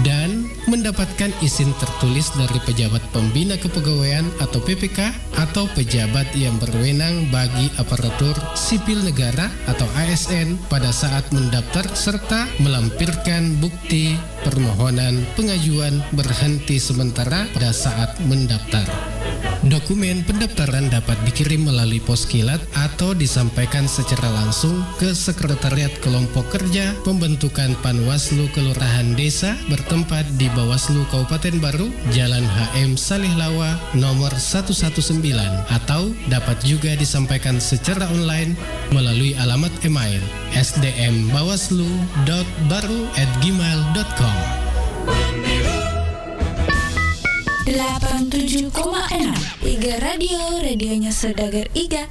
Dan mendapatkan izin tertulis dari pejabat pembina kepegawaian atau PPK atau pejabat yang berwenang bagi aparatur sipil negara atau ASN pada saat mendaftar serta melampirkan bukti permohonan pengajuan berhenti sementara pada saat mendaftar. Dokumen pendaftaran dapat dikirim melalui pos kilat atau disampaikan secara langsung ke Sekretariat Kelompok Kerja Pembentukan Panwaslu Kelurahan Desa bertempat di Bawaslu Kabupaten Baru, Jalan HM Salihlawa nomor 119, atau dapat juga disampaikan secara online melalui alamat email sdmbawaslu.baru@gmail.com. 87,6 Iga Radio, radionya Saudagar Iga.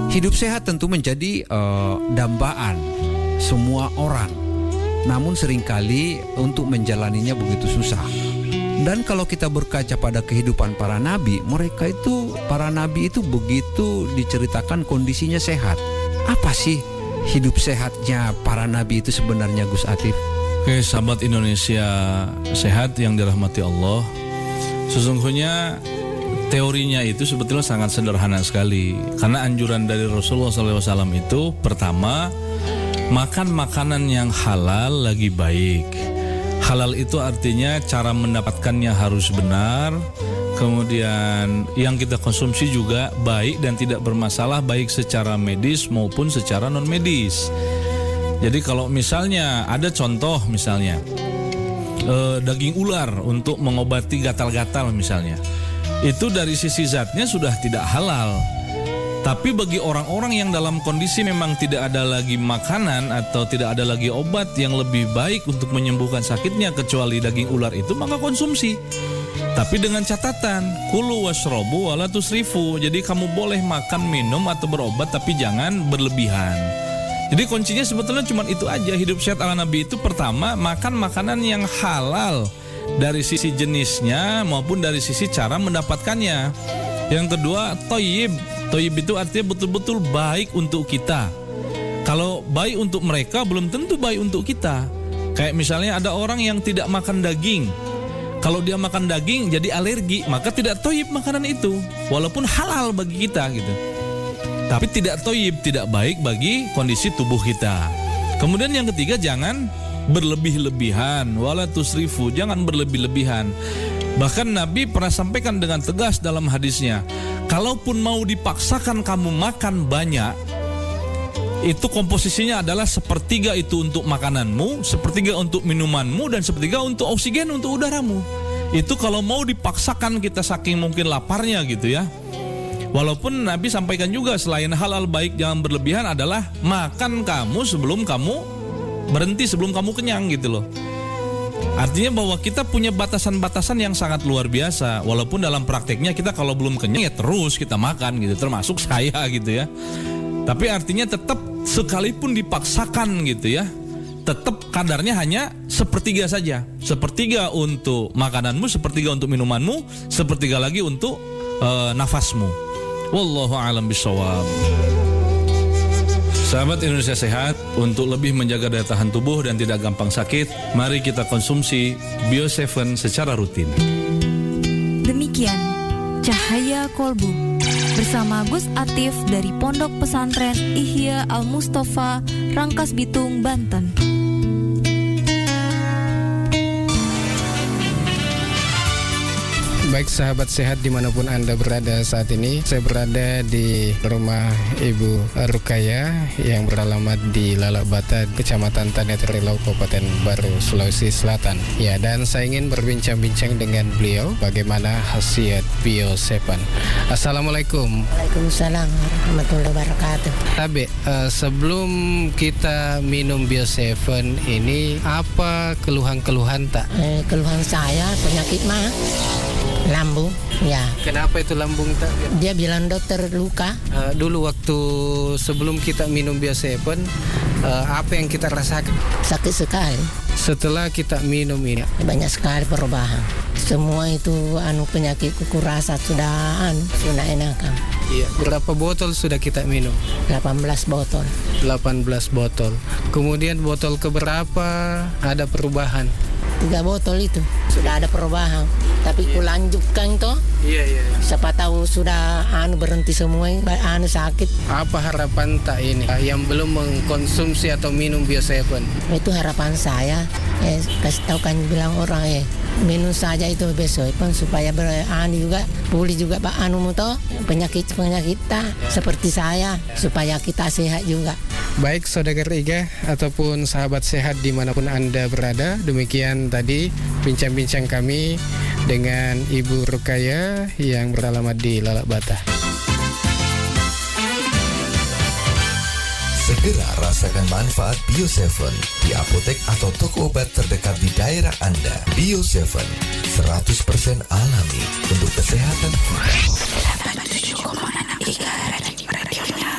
Hidup sehat tentu menjadi dambaan semua orang. Namun seringkali untuk menjalaninya begitu susah. Dan kalau kita berkaca pada kehidupan para nabi, para nabi itu begitu diceritakan kondisinya sehat. Apa sih hidup sehatnya para nabi itu sebenarnya, Gus Atif? Oke, sahabat Indonesia sehat yang dirahmati Allah. Sesungguhnya teorinya itu sebetulnya sangat sederhana sekali. Karena anjuran dari Rasulullah SAW itu pertama, makan makanan yang halal lagi baik. Halal itu artinya cara mendapatkannya harus benar. Kemudian yang kita konsumsi juga baik dan tidak bermasalah, baik secara medis maupun secara non medis. Jadi kalau misalnya ada contoh misalnya daging ular untuk mengobati gatal-gatal misalnya, itu dari sisi zatnya sudah tidak halal. Tapi bagi orang-orang yang dalam kondisi memang tidak ada lagi makanan atau tidak ada lagi obat yang lebih baik untuk menyembuhkan sakitnya kecuali daging ular itu, maka konsumsi. Tapi dengan catatan, kulu washrobu wala tusrifu. Jadi kamu boleh makan, minum atau berobat tapi jangan berlebihan. Jadi kuncinya sebetulnya cuma itu aja. Hidup sehat ala Nabi itu pertama, makan makanan yang halal dari sisi jenisnya maupun dari sisi cara mendapatkannya. Yang kedua, thayyib. Thayyib itu artinya betul-betul baik untuk kita. Kalau baik untuk mereka belum tentu baik untuk kita. Kayak misalnya ada orang yang tidak makan daging. Kalau dia makan daging jadi alergi, maka tidak thayyib makanan itu, walaupun halal bagi kita gitu. Tapi tidak thayyib, tidak baik bagi kondisi tubuh kita. Kemudian yang ketiga, jangan berlebih-lebihan, wala tusrifu, jangan berlebih-lebihan. Bahkan Nabi pernah sampaikan dengan tegas dalam hadisnya, kalaupun mau dipaksakan kamu makan banyak, itu komposisinya adalah sepertiga itu untuk makananmu, sepertiga untuk minumanmu, dan sepertiga untuk oksigen untuk udaramu. Itu kalau mau dipaksakan kita saking mungkin laparnya gitu ya. Walaupun Nabi sampaikan juga selain halal baik jangan berlebihan adalah makan kamu sebelum kamu berhenti, sebelum kamu kenyang gitu loh. Artinya bahwa kita punya batasan-batasan yang sangat luar biasa. Walaupun dalam prakteknya kita kalau belum kenyang ya terus kita makan gitu, termasuk saya gitu ya. Tapi artinya tetap sekalipun dipaksakan gitu ya, tetap kadarnya hanya sepertiga saja. Sepertiga untuk makananmu, sepertiga untuk minumanmu, sepertiga lagi untuk nafasmu. Wallahu a'lam bishawab. Sahabat Indonesia sehat, untuk lebih menjaga daya tahan tubuh dan tidak gampang sakit, mari kita konsumsi Bio7 secara rutin. Demikian Cahaya Kolbu bersama Gus Atif dari Pondok Pesantren Ihya Al-Mustafa, Rangkas Bitung, Banten. Baik sahabat sehat dimanapun Anda berada saat ini, saya berada di rumah Ibu Rukaya yang beralamat di Lalabata, Kecamatan Tanetrilau, Kabupaten Baru, Sulawesi Selatan. Ya, dan saya ingin berbincang-bincang dengan beliau bagaimana khasiat Bio7. Assalamualaikum. Waalaikumsalam warahmatullahi wabarakatuh. Tabe, sebelum kita minum Bio7 ini, apa keluhan-keluhan tak? Keluhan saya penyakit mah lambung, ya. Kenapa itu lambung tak? Dia bilang dokter luka. Dulu waktu sebelum kita minum Bio7, apa yang kita rasakan? Sakit sekali. Setelah kita minum ini, banyak sekali perubahan. Semua itu penyakit kuku rasa sudah enakan. Iya. Berapa botol sudah kita minum? 18 botol. 18 botol. Kemudian botol keberapa ada perubahan? 3 botol itu sudah ada perubahan, tapi kulanjutkan toh. Iya. Siapa tahu sudah berhenti semua sakit. Apa harapan tak ini yang belum mengkonsumsi atau minum Bio7? Itu harapan saya. Kasih tahu kan bilang orang minum saja itu besok supaya juga pulih juga penyakit tak seperti saya, supaya kita sehat juga. Baik saudara Iga ataupun sahabat sehat dimanapun Anda berada, demikian tadi bincang-bincang kami dengan Ibu Rukaya yang beralamat di Lalabata. Segera rasakan manfaat Bio7 di apotek atau toko obat terdekat di daerah Anda. Bio7 100% alami untuk kesehatan kita. 7,6 radionya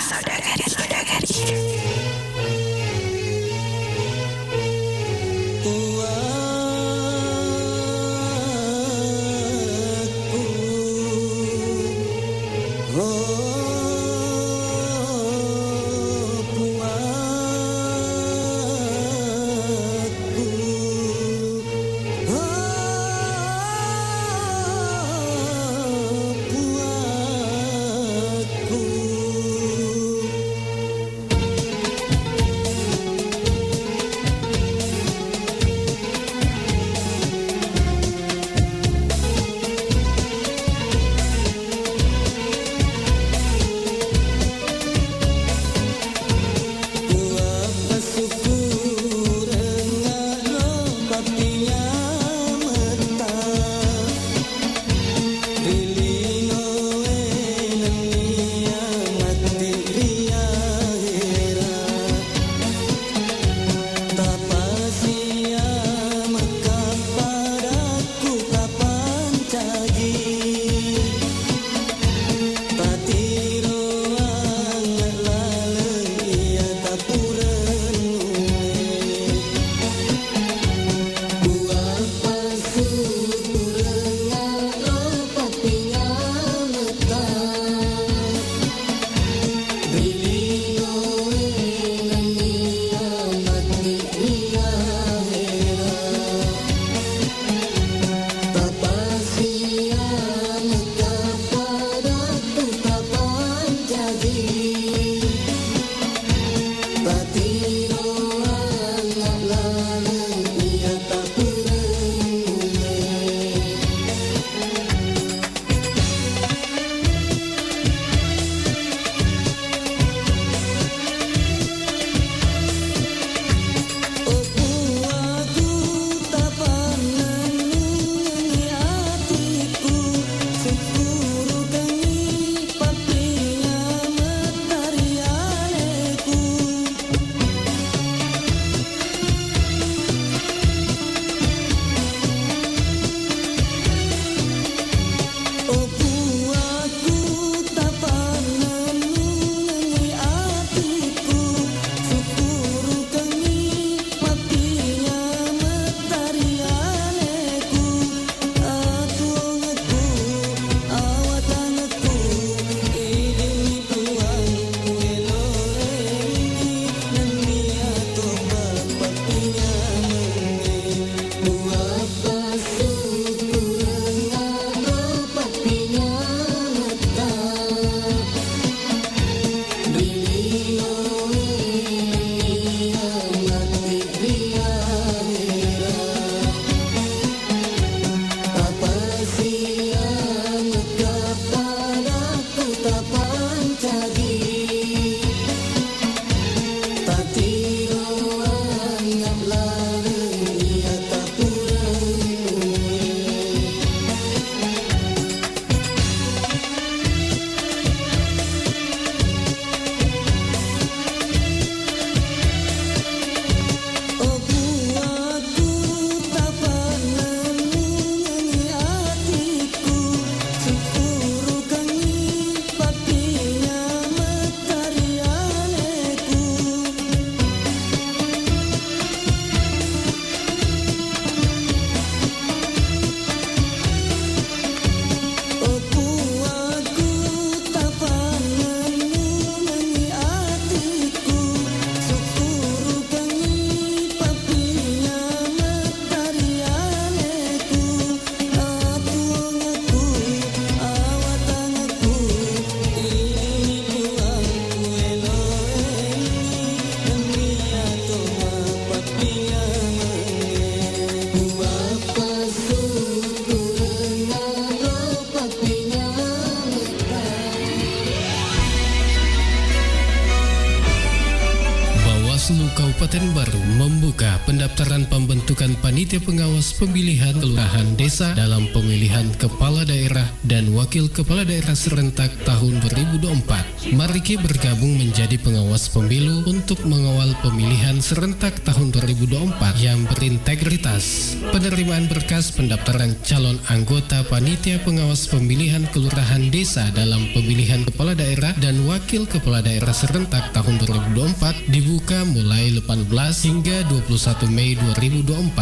Bawaslu Kabupaten Baru membuka pendaftaran pembentukan panitia pengawas pemilihan kelurahan desa dalam pemilihan kepala daerah dan wakil kepala daerah serentak tahun 2024. Mari kita bergabung menjadi pengawas pemilu untuk mengawal pemilihan serentak tahun 2024 yang berintegritas. Penerimaan berkas pendaftaran calon anggota panitia pengawas pemilihan kelurahan desa dalam pemilihan kepala daerah dan wakil kepala daerah serentak tahun 2024 dibuka mulai 18 hingga 21 Mei 2024.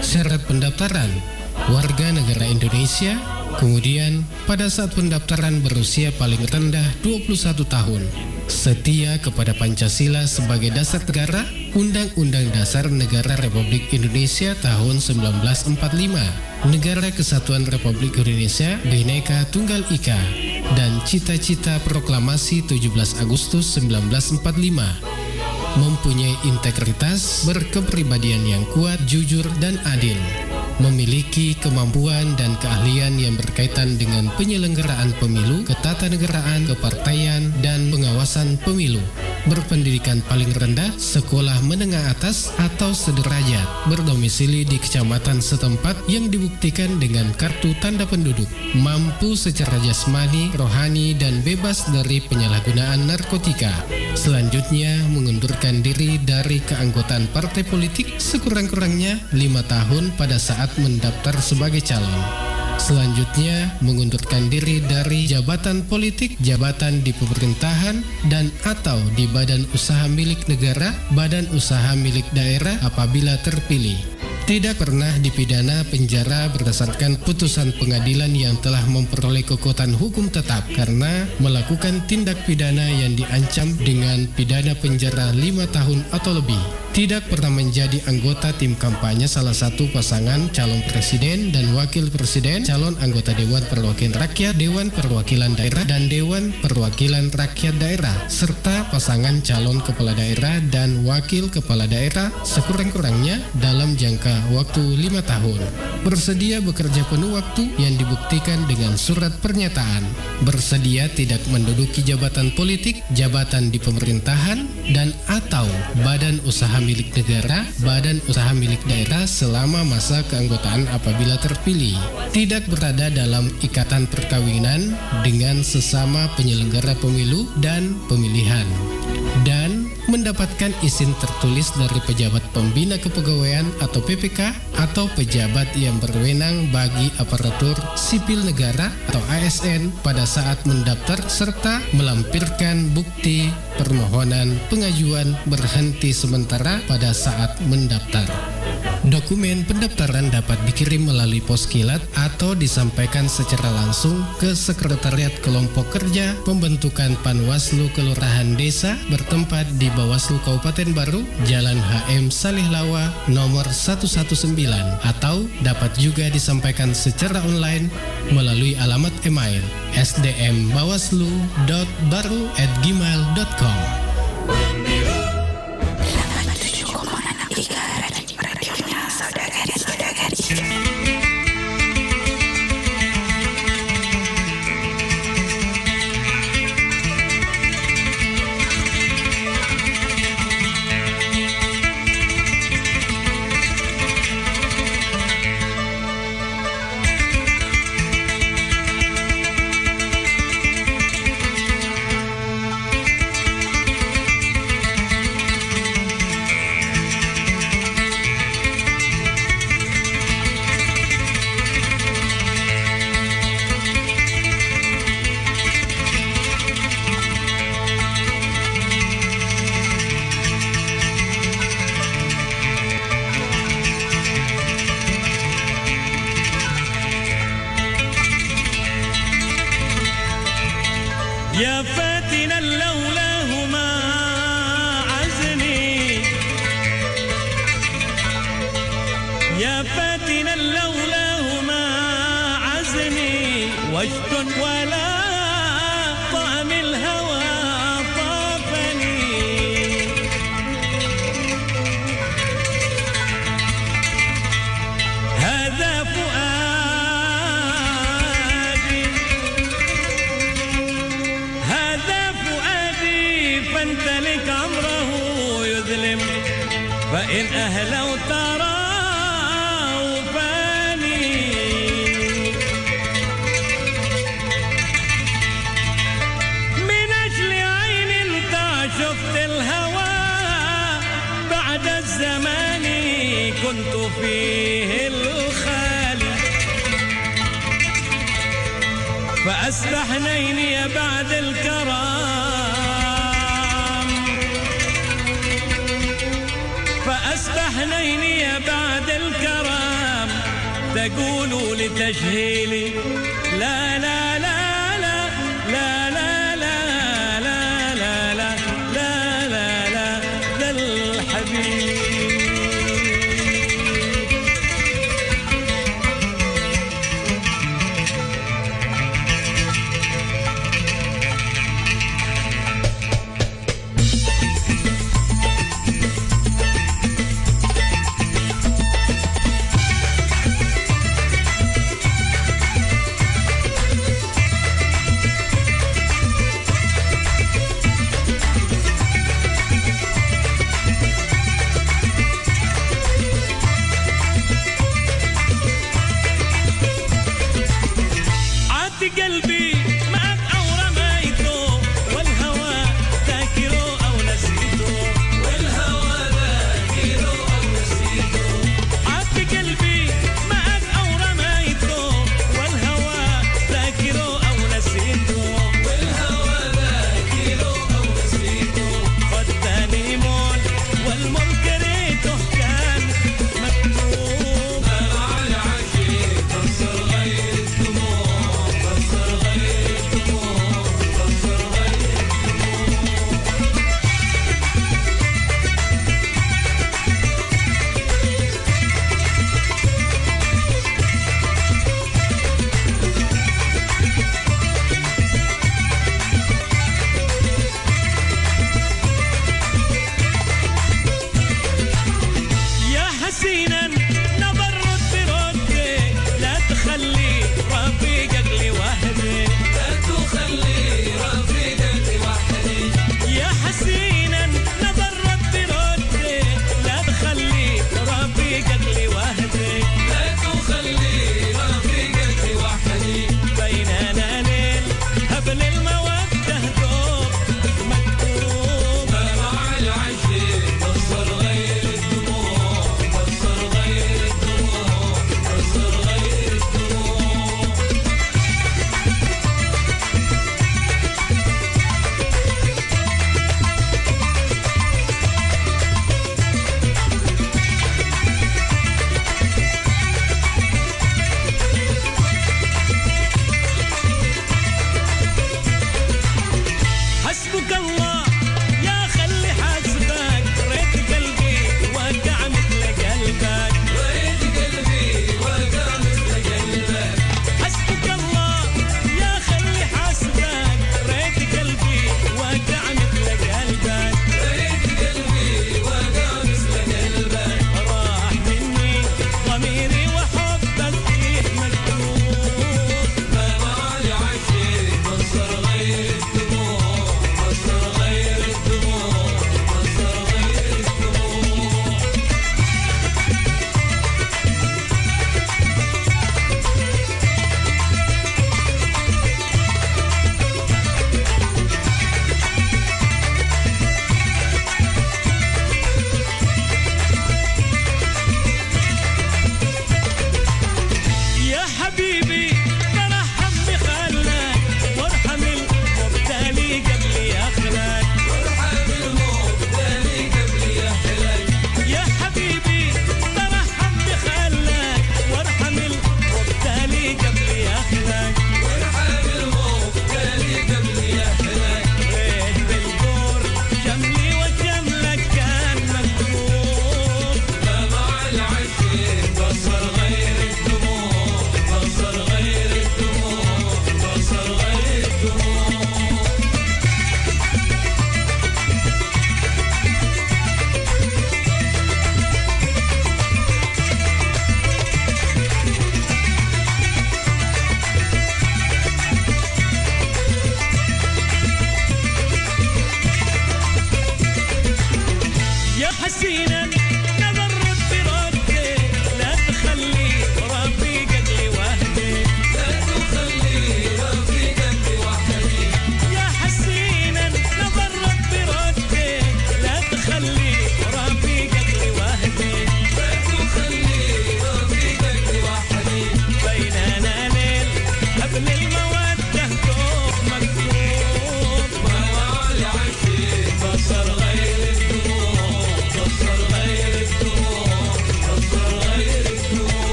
Syarat pendaftaran: warga negara Indonesia, kemudian pada saat pendaftaran berusia paling rendah 21 tahun, setia kepada Pancasila sebagai dasar negara, Undang-Undang Dasar Negara Republik Indonesia tahun 1945, Negara Kesatuan Republik Indonesia Bhinneka Tunggal Ika, dan cita-cita proklamasi 17 Agustus 1945. Mempunyai integritas, berkepribadian yang kuat, jujur, dan adil. Memiliki kemampuan dan keahlian yang berkaitan dengan penyelenggaraan pemilu, ketatanegaraan, kepartaian, dan pengawasan pemilu. Berpendidikan paling rendah sekolah menengah atas atau sederajat, berdomisili di kecamatan setempat yang dibuktikan dengan kartu tanda penduduk, mampu secara jasmani, rohani, dan bebas dari penyalahgunaan narkotika. Selanjutnya, mengundurkan diri dari keanggotaan partai politik sekurang-kurangnya 5 tahun pada saat mendaftar sebagai calon. Selanjutnya, mengundurkan diri dari jabatan politik, jabatan di pemerintahan, dan atau di badan usaha milik negara, badan usaha milik daerah apabila terpilih. Tidak pernah dipidana penjara berdasarkan putusan pengadilan yang telah memperoleh kekuatan hukum tetap karena melakukan tindak pidana yang diancam dengan pidana penjara 5 tahun atau lebih. Tidak pernah menjadi anggota tim kampanye salah satu pasangan calon presiden dan wakil presiden, calon anggota Dewan Perwakilan Rakyat, Dewan Perwakilan Daerah, dan Dewan Perwakilan Rakyat Daerah, serta pasangan calon kepala daerah dan wakil kepala daerah sekurang-kurangnya dalam jangka waktu 5 tahun. Bersedia bekerja penuh waktu yang dibuktikan dengan surat pernyataan. Bersedia tidak menduduki jabatan politik, jabatan di pemerintahan, dan atau badan usaha milik negara, badan usaha milik daerah selama masa keanggotaan apabila terpilih. Tidak berada dalam ikatan perkawinan dengan sesama penyelenggara pemilu dan pemilihan. Dan mendapatkan izin tertulis dari pejabat pembina kepegawaian atau PPK atau pejabat yang berwenang bagi aparatur sipil negara atau ASN pada saat mendaftar serta melampirkan bukti permohonan pengajuan berhenti sementara pada saat mendaftar. Dokumen pendaftaran dapat dikirim melalui pos kilat atau disampaikan secara langsung ke Sekretariat Kelompok Kerja Pembentukan Panwaslu Kelurahan Desa bertempat di Bawaslu Kabupaten Baru, Jalan HM Salihlawa nomor 119, atau dapat juga disampaikan secara online melalui alamat email sdmbawaslu.baru@gmail.com. يا فاتنا لولاه ما عزني يا فاتنا لولاه ما عزني وجد ولا طعم الهوى طافني هذا فؤادي فانتلك أمره تظلم فإن أهلوا تراوا فاني من أجل عين انت شفت الهوى بعد الزمان كنت فيه الخالي فأسبح نيني بعد الكرام فأسبح نيني بعد الكرام تقول لتجهيلي لا لا لا لا لا لا لا لا لا لا لا لا لا ذا الحبيب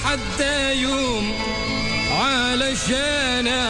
حتى يوم علشانا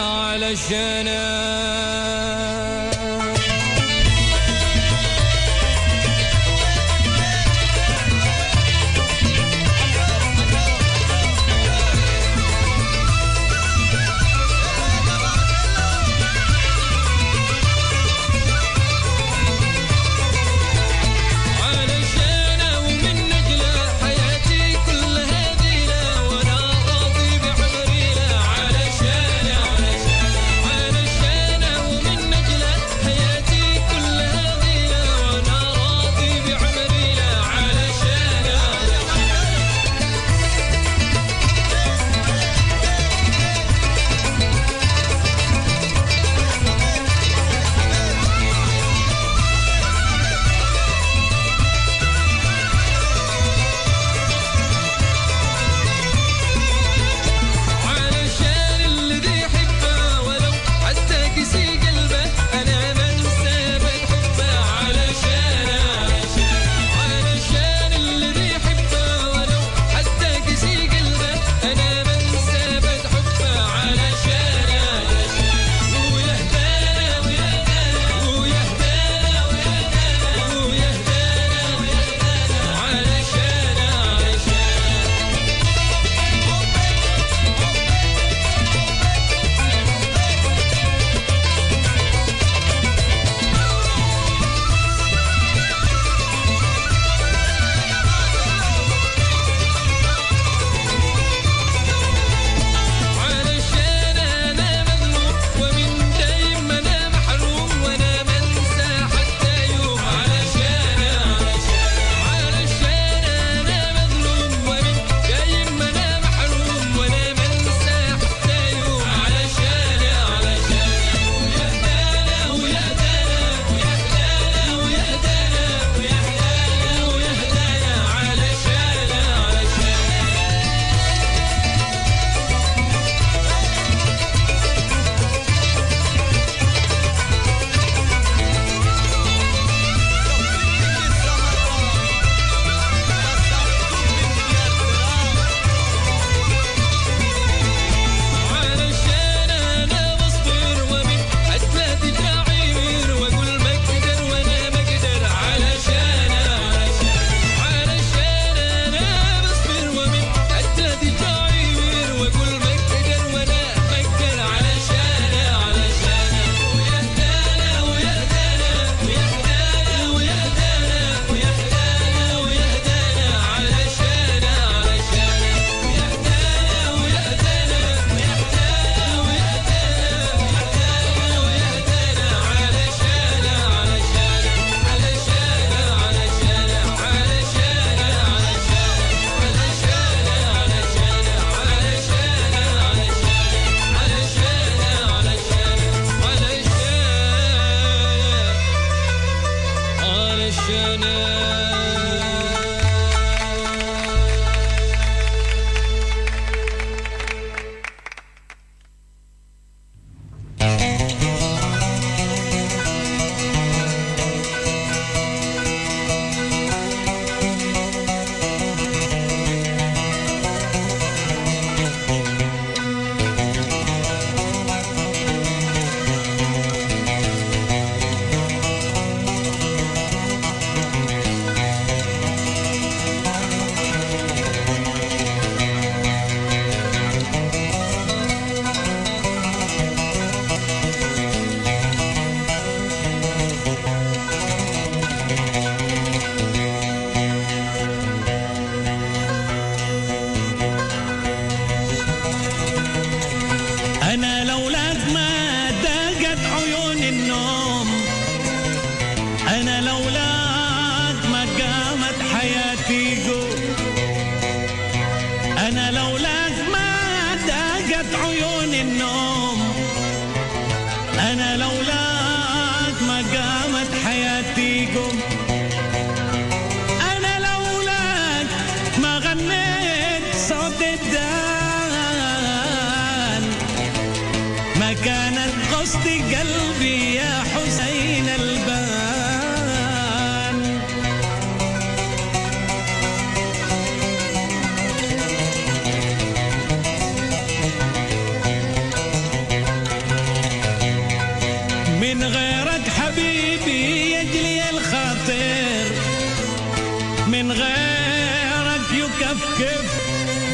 من غيرك يكفكف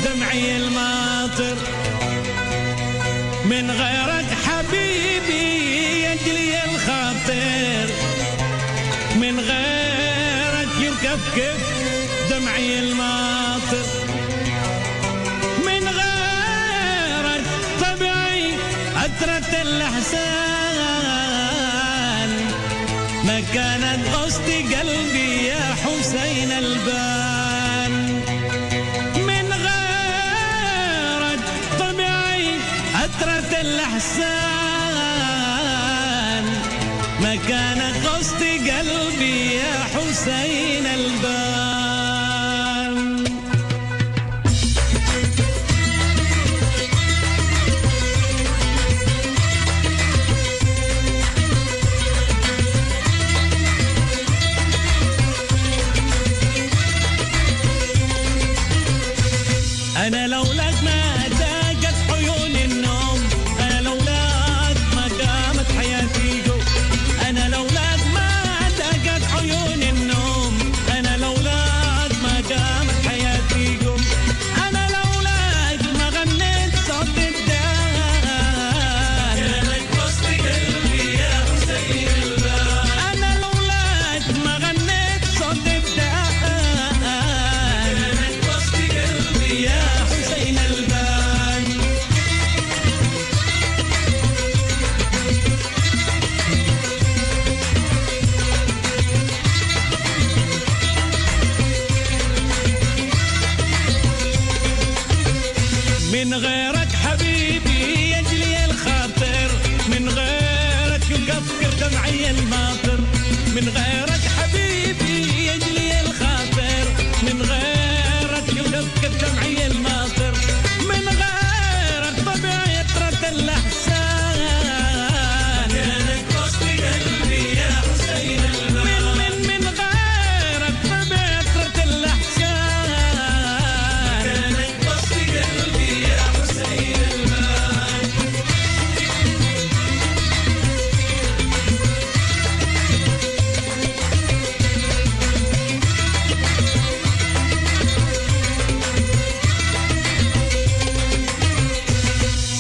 دمعي الماطر من غيرك حبيبي يجلي الخاطر من غيرك يكفكف دمعي الماطر من غيرك طبيعي عترة الأحسان ما كانت قصد قلبي يا حسين البان من غيرك طبيعي عترة الأحسان ما كانت قصد قلبي يا حسين البان أنا لولاك ما ضاقت عيون النوم أنا لولاك ما قامت حياتي جو أنا لولاك ما ضاقت عيون النوم أنا لولاك ما قامت حياتي جو أنا لولاك ما غنيت صوت الدان كانت وسط قلبي يا حسين البان أنا لولاك ما غنيت صوت الدان كانت وسط قلبي يا حسين البان من غيرك حبيبي يجلي الخاطر من غيرك يكفكر دمعي الماطر من غيرك حبيبي يجلي الخاطر من غيرك يكفكر دمعي الماطر من غيرك طبيعي عترة الأحسان كانت وسط قلبي يا حسين البان من غيرك طبيعي عترة الأحسان كانت وسط قلبي يا حسين البان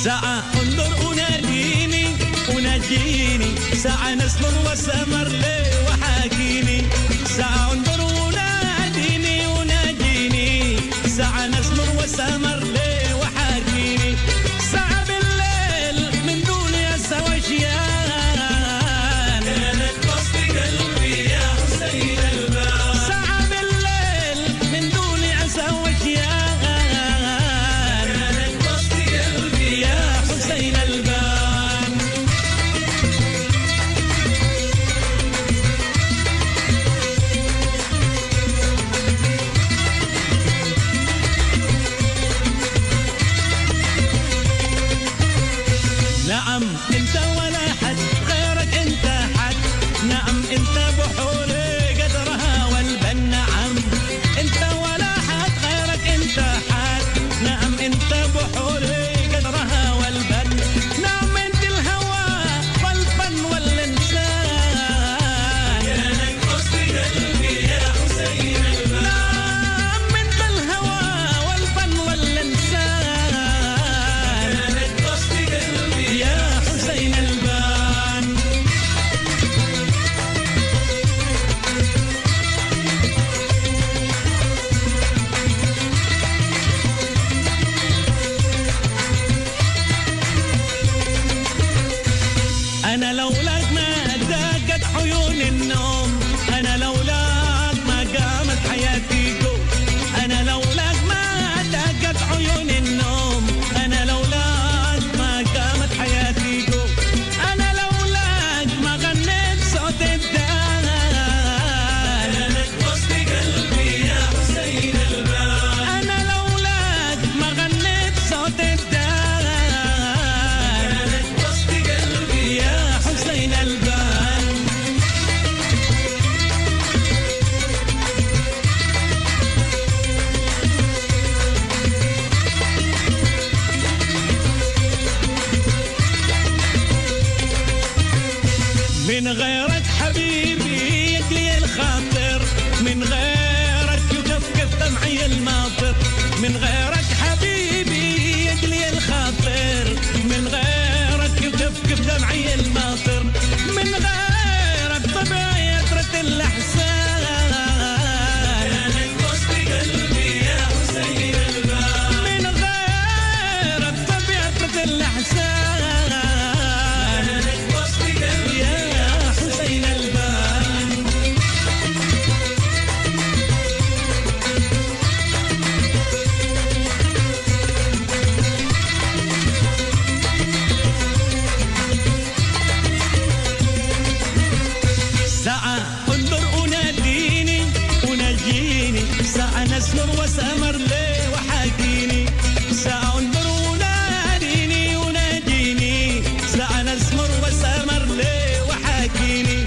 ساعة انظر أناديني أناجيني ساعة نسمر وسمر لي وحاكيني ساعة انظر أناديني أناجيني ساعة نسمر وسمر لي وحاكيني ساعة بالليل من دون يسوى شيان كانت وسط قلبي يا حسين البان ساعة بالليل من دون يسوى شيان كانت وسط قلبي يا حسين البان نعم انت ولا حد غيرك انت حد نعم انت بحوري قدرها والبن نعم انت ولا حد غيرك انت حد نعم انت بحوري قدرها والبن نعم انت الهوى والفن والانسان كانت وسط قلبي يا حسين البان نعم انت الهوى والفن والانسان كانت وسط قلبي يا حسين البان أنا لولاك ما ضاقت عيون النوم أنا لولاك ما قامت حياتي جو أنا لولاك ما ضاقت عيون النوم أنا لولاك ما قامت حياتي جو أنا لولاك ما غنيت صوت الدان كانت وسط قلبي يا حسين البان أنا لولاك ما غنيت صوت الدان كانت وسط قلبي يا حسين البان من غيرك حبيبي يجلي الخاطر من غيرك بدمعي الماطر من غيرك حبيبي يجلي الخاطر من غيرك كيف دمعي الماطر من غيرك طبيعي يترك الأحسان يا نقص بقلبي يا حسين البال من غيرك طبيعي يترك الأحسان يا نقص بقلبي يا حسين البال ساعة انظر أناجيني ساعة نسمر وسامر لي وحاكيني ساعة انظر أناجيني ساعة نسمر وسامر لي وحاكيني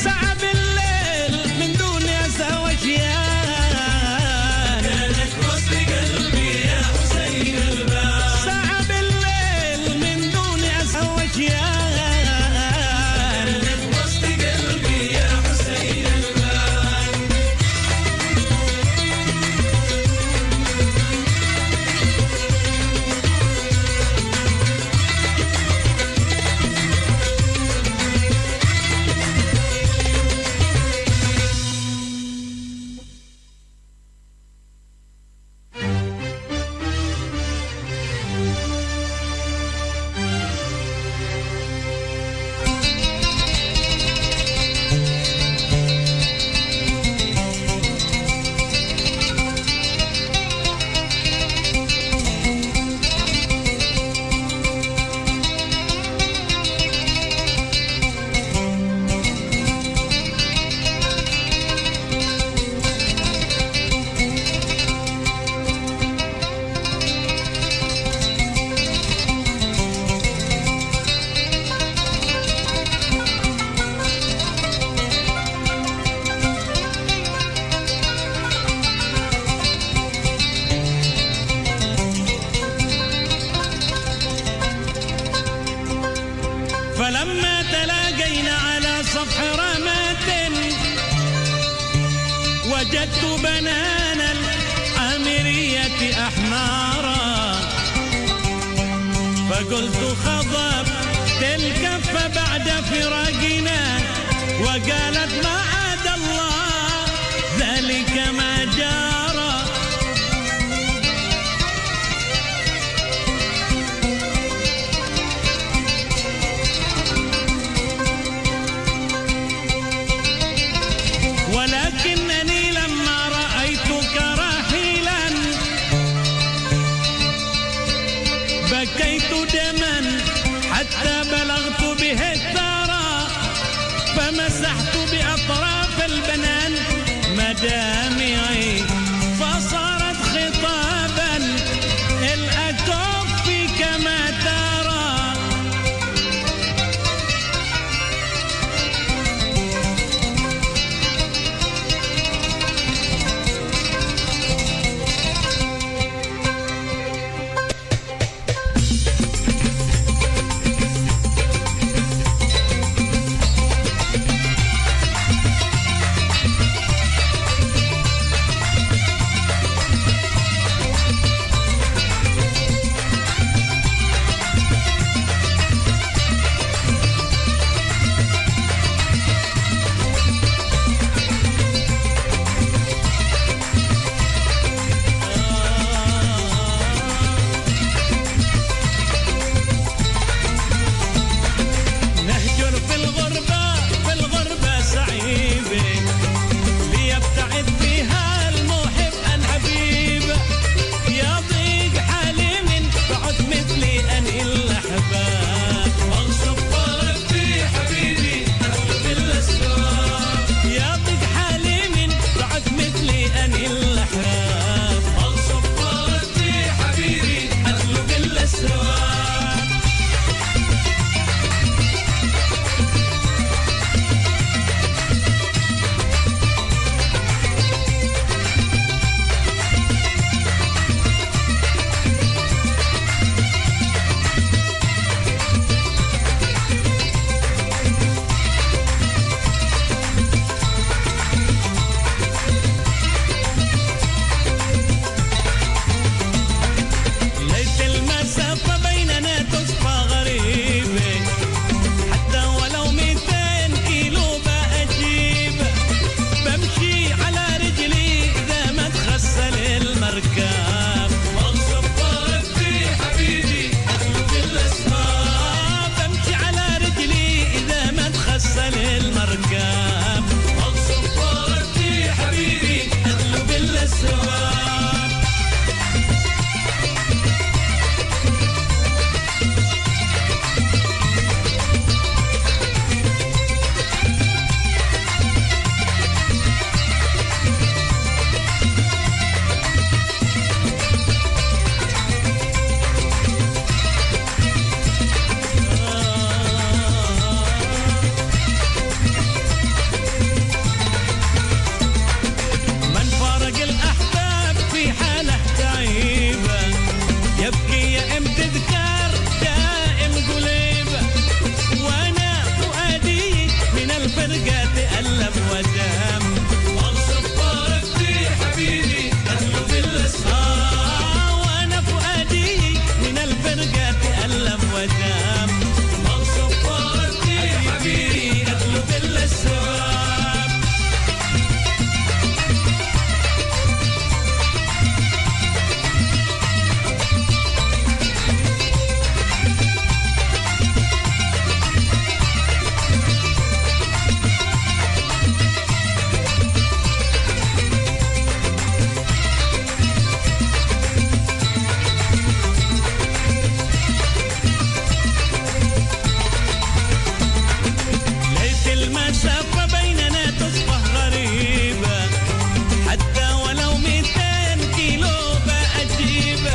ساعة بالليل من دون أسى وشيان كانت وسط قلبي يا حسين البال ساعة بالليل من دون أسى وشيان كانت وسط قلبي يا حسين البال فلما تلاقينا على سطح رماد وجدت بنان الأميرية أحمارا فقلت خضب تلك فبعد فراقنا وقالت ما عاد الله ذلك ما جرى ولكنني لما رأيتك رحيلا بكيت دما حتى بلغت به الثرى فمسحت بأطراف البنان مدامعي فصارت خطابا الأكف كما ترى ألم ودم وصبرك في حبيبي أطلب الأسهار وأنا فؤادي من الفرقة ألم ودم وصبرك في حبيبي أطلب الأسهار المسافة بيننا تصبح غريبة حتى ولو 200 كيلو بأجيبة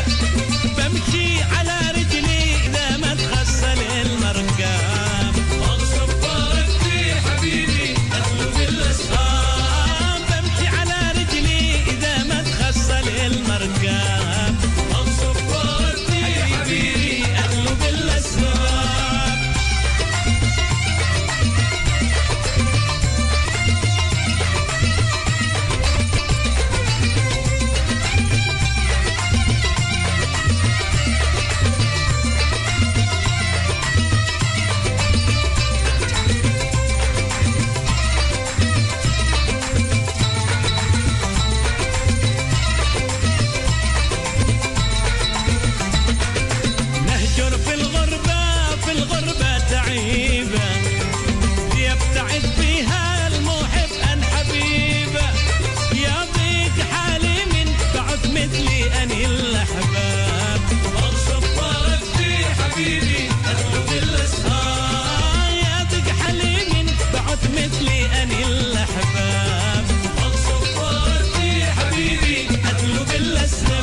بمشي على رجلي إذا ما تغسل المركب وصبرك في حبيبي أطلب الأسهار بمشي على رجلي إذا ما تغسل المركب وصبرك في حبيبي أطلب الأسهار نهجر في الغربة تعيبة يبتعد فيها المحب عن حبيبه يضيق حالي من بعد مثلي أني الأحباب وصبرك في حبيبي أطلب الأسهار يضيق حالي من بعد مثلي أني الأحباب وصبرك في حبيبي أطلب الأسباب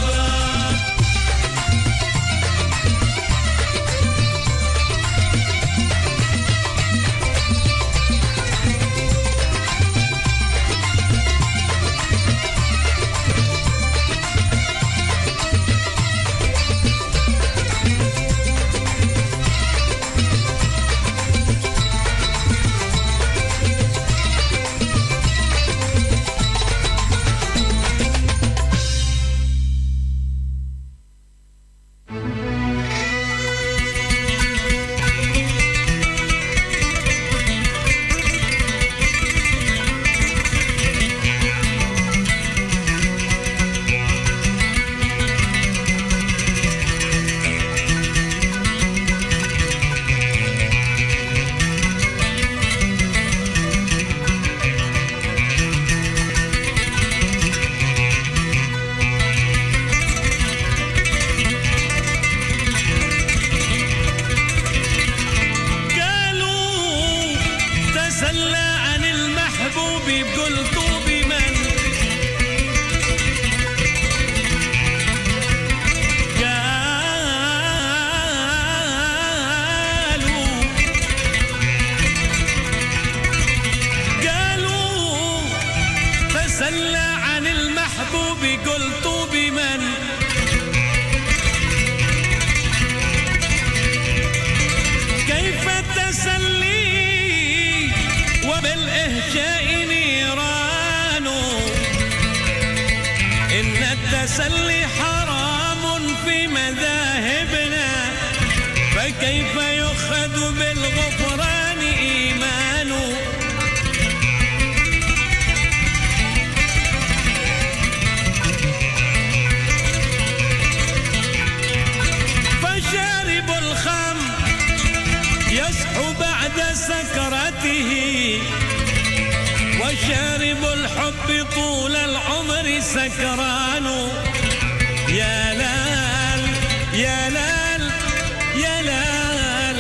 تسلى عن المحبوب بقول طوبي من قالوا تسلى عن المحبوب بقول طوبي من كيف التسلي وبالإهجاء نيران إن التسلي حرام في مذاهبنا فكيف يؤخذ بالغفران إيمان فشارب الخمر يصحو بعد سكرته وشارب الحب طول العمر سكران يا لال يا لال يا لال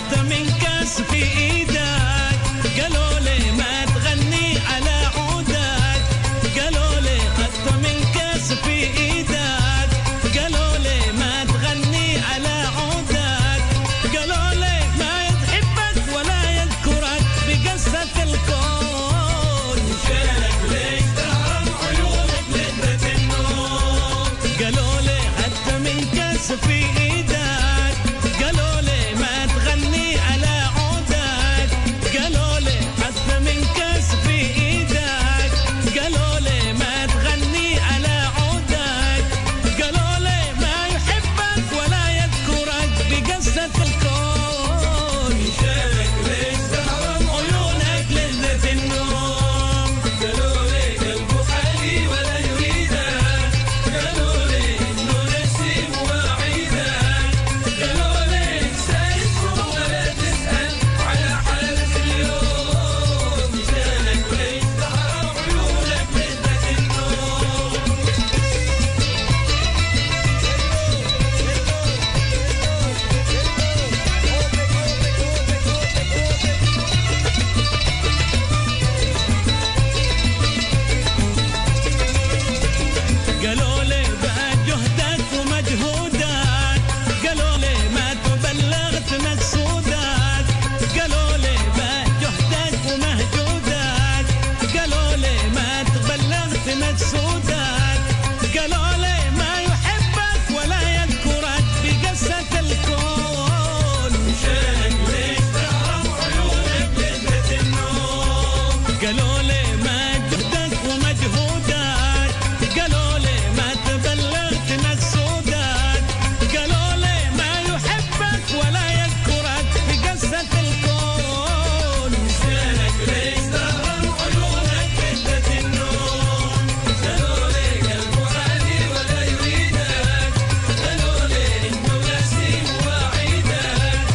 حتى من كاس في ايدك قالوا لي ما تغني على عودك قالوا لي حتى من كاس في ايدك قالوا لي ما تغني على عودك قالوا لي ما يحبك ولا يذكرك بقصة الكون شالك ليش تهرب عيونك لذة النوم قالوا لي حتى من كاس في ايدك قالوا لي ما تغني على عودك قالوا لي حتى من كاس في ايدك قالوا لي ما تغني على عودك قالوا لي ما يحبك ولا يذكرك بقصة الكون شالك ليش تهرب عيونك لذة النوم قالوا لي قلبه خالي ولا يريدك قالوا لي انه نسيم وعيدك قالوا لي انسى اسمه ولا تسأل على حالك اليوم شالك ليش تهرب عيونك لذة النوم قالوا لي بعد جهدك ومجهودك قالوا لي ما تبلغت مقصودك قالوا لي بعد جهدك ومجهودك قالوا لي ما تبلغت مقصودك قالوا لي ما يحبك ولا يذكرك بقصة الكون شالك ليش تهرب عيونك لذة النوم قالوا لي ما جهدك ومجهودك قالوا لي ما تبلغت مقصودك قالوا لي ما يحبك ولا يذكرك بقصة الكون شالك ليش تهرب عيونك لذة النوم قالوا لي قلبه عادي ولا يريدك قالوا لي انه نسيم وعيدك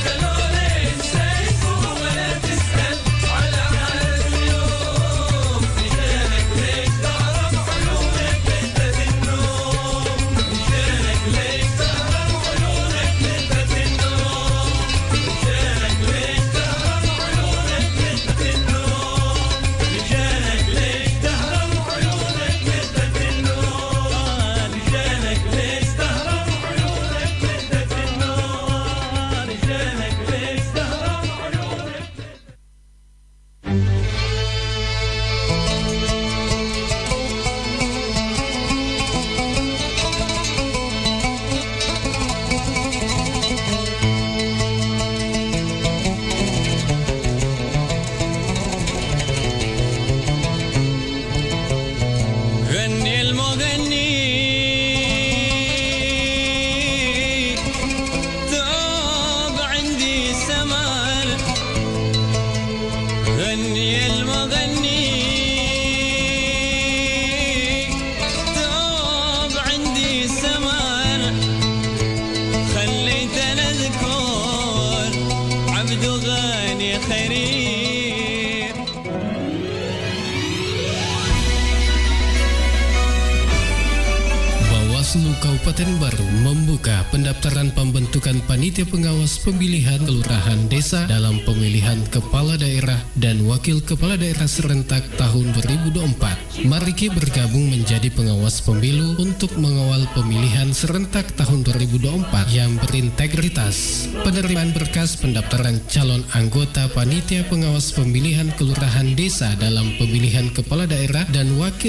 قالوا لي انسى اسمه ولا تسأل على حالك اليوم شالك ليش تهرب عيونك لذة النوم شالك ليش تهرب عيونك لذة النوم شالك ليش تهرب عيونك لذة النوم شالك ليش تهرب عيونك لذة النوم شالك ليش تهرب عيونك لذة النوم شالك ليش تهرب عيونك غني المغني ذوب عندي سمر غني المغني ذوب عندي سمر خليتنا اذكر عبد غني خيري Bawaslu Kabupaten Baru membuka pendaftaran pembentukan panitia pengawas pemilihan kelurahan desa dalam pemilihan kepala daerah dan wakil kepala daerah serentak tahun 2024. Mari kita bergabung menjadi pengawas pemilu untuk mengawal pemilihan serentak tahun 2024 yang berintegritas. Penerimaan berkas pendaftaran calon anggota panitia pengawas pemilihan kelurahan desa dalam pemilihan kepala daerah dan wakil